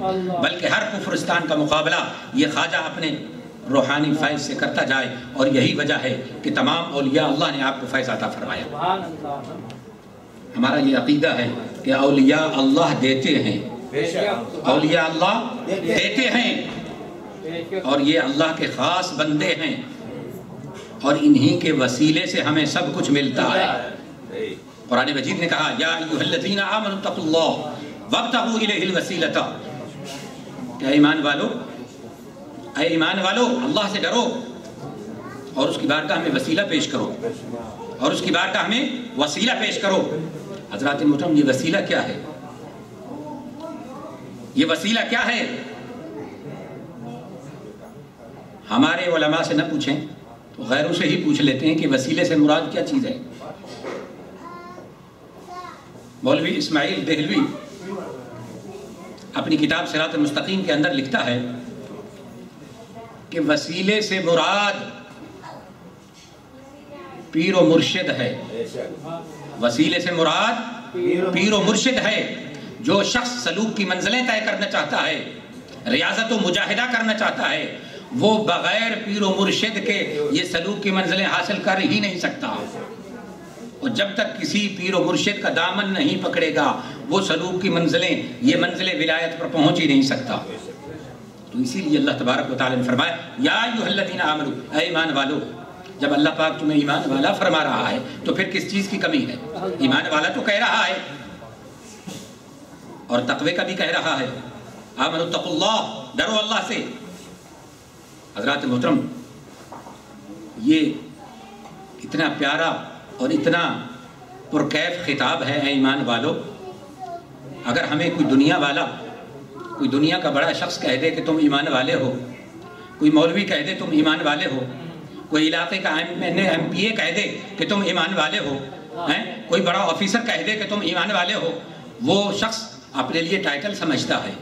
بلکہ ہر کفرستان کا مقابلہ یہ خواجہ اپنے روحانی فیض سے کرتا جائے، اور یہی وجہ ہے کہ تمام اولیاء اللہ نے آپ کو فیض عطا فرمایا۔ ہمارا یہ عقیدہ ہے کہ اولیاء اللہ دیتے ہیں، اولیاء اللہ دیتے ہیں، اور یہ اللہ کے خاص بندے ہیں، اور انہی کے وسیلے سے ہمیں سب کچھ ملتا ہے۔ قرآن مجید نے کہا یا ایھا الذین آمنوا اتقوا اللہ وابتغوا الیہ الوسیلۃ، کہ اے ایمان والو اللہ سے ڈرو اور اس کی بارگاہ میں وسیلہ پیش کرو، اور اس کی بارگاہ میں وسیلہ پیش کرو۔ حضرات محترم یہ وسیلہ کیا ہے؟ یہ وسیلہ کیا ہے؟ ہمارے علماء سے نہ پوچھیں تو غیروں سے ہی پوچھ لیتے ہیں کہ وسیلے سے مراد کیا چیز ہے۔ مولوی اسماعیل دہلوی اپنی کتاب صراط المستقیم کے اندر لکھتا ہے کہ وسیلے سے مراد پیر و مرشد ہے، وسیلے سے مراد پیر و مرشد ہے۔ جو شخص سلوک کی منزلیں طے کرنا چاہتا ہے، ریاضت و مجاہدہ کرنا چاہتا ہے، وہ بغیر پیر و مرشد کے یہ سلوک کی منزلیں حاصل کر ہی نہیں سکتا، اور جب تک کسی پیر و مرشد کا دامن نہیں پکڑے گا وہ سلوک کی منزلیں، یہ منزل ولایت پر پہنچ ہی نہیں سکتا۔ تو اسی لیے اللہ تبارک و تعالی نے فرمایا یا ایھا الذین آمنوا، اے ایمان والو۔ جب اللہ پاک تمہیں ایمان والا فرما رہا ہے تو پھر کس چیز کی کمی ہے؟ ایمان والا تو کہہ رہا ہے، اور تقوی کا بھی کہہ رہا ہے، آمنوا اتقوا اللہ، ڈرو اللہ سے۔ حضرات محترم یہ اتنا پیارا اور اتنا پرکیف خطاب ہے، اے ایمان والو۔ اگر ہمیں کوئی دنیا والا، کوئی دنیا کا بڑا شخص کہہ دے کہ تم ایمان والے ہو، کوئی مولوی کہہ دے تم ایمان والے ہو، کوئی علاقے کا ایم پی اے کہہ دے کہ تم ایمان والے ہو، کوئی بڑا آفیسر کہہ دے کہ تم ایمان والے ہو، وہ شخص اپنے لیے ٹائٹل سمجھتا ہے،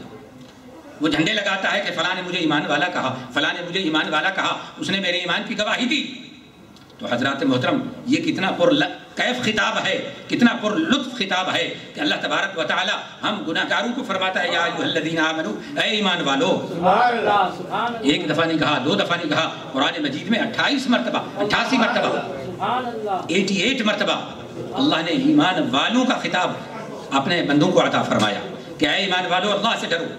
وہ جھنڈے لگاتا ہے کہ فلاں نے مجھے ایمان والا کہا، فلاں نے مجھے ایمان والا کہا، اس نے میرے ایمان کی گواہی دی۔ تو حضرات محترم یہ کتنا کیف خطاب ہے، کتنا پر لطف خطاب ہے کہ اللہ تبارک و تعالی ہم گناہگاروں کو فرماتا ہے یا ایھا الذین آمنوا، اے ایمان والو۔ ایک دفعہ نہیں کہا، دو دفعہ نہیں کہا، قرآن مجید میں 28 مرتبہ، 88 مرتبہ، 88 مرتبہ اللہ نے ایمان والوں کا خطاب اپنے بندوں کو عطا فرمایا کہ اے ایمان والو اللہ سے ڈرو۔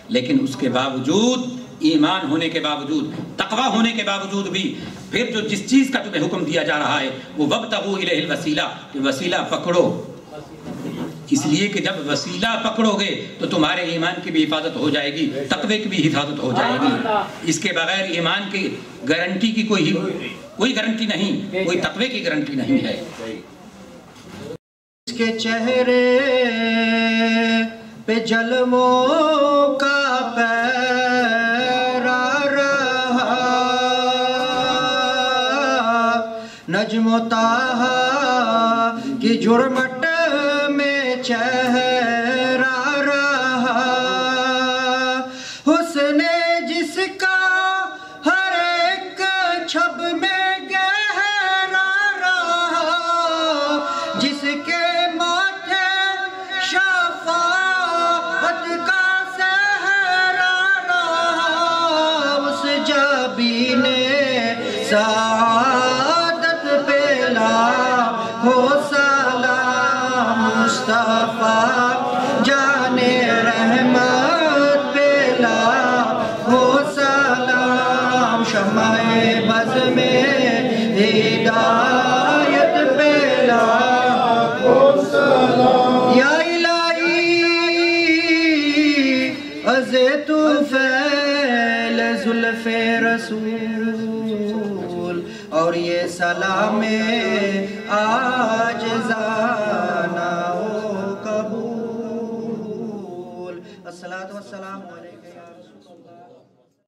لیکن اس کے باوجود، ایمان ہونے کے باوجود، تقوی ہونے کے باوجود بھی پھر جو جس چیز کا تمہیں حکم دیا جا رہا ہے وہ وابتغوا الیہ الوسیلہ، کہ وسیلہ پکڑو، اس لیے کہ جب وسیلہ پکڑو گے تو تمہارے ایمان کی بھی حفاظت ہو جائے گی، تقوی کی بھی حفاظت ہو جائے گی۔ اس کے بغیر ایمان کی گارنٹی کی کوئی گارنٹی نہیں، کوئی تقوی کی گارنٹی نہیں ہے۔ اس کے چہرے پہ جلووں کا پیرا رہا، نجم و طٰہٰ کی جرمٹ میں چہرہ رہا، حسن جس کا ہر ایک چھب میں گہرا رہا، جس کے ماتھے شفاعت کا سہرا رہا، اس جبی نے سعادت پہ لاکھوں سلام، مصطفیٰ جان رحمت پہ لاکھوں سلام، شمع بز میں ہدایت پہ لاکھوں سلام، یا الہی از تو فیل زلف رسول، اور یہ سلام عاجزانہ ہو قبول، الصلاۃ والسلام علیکم یا رسول اللہ۔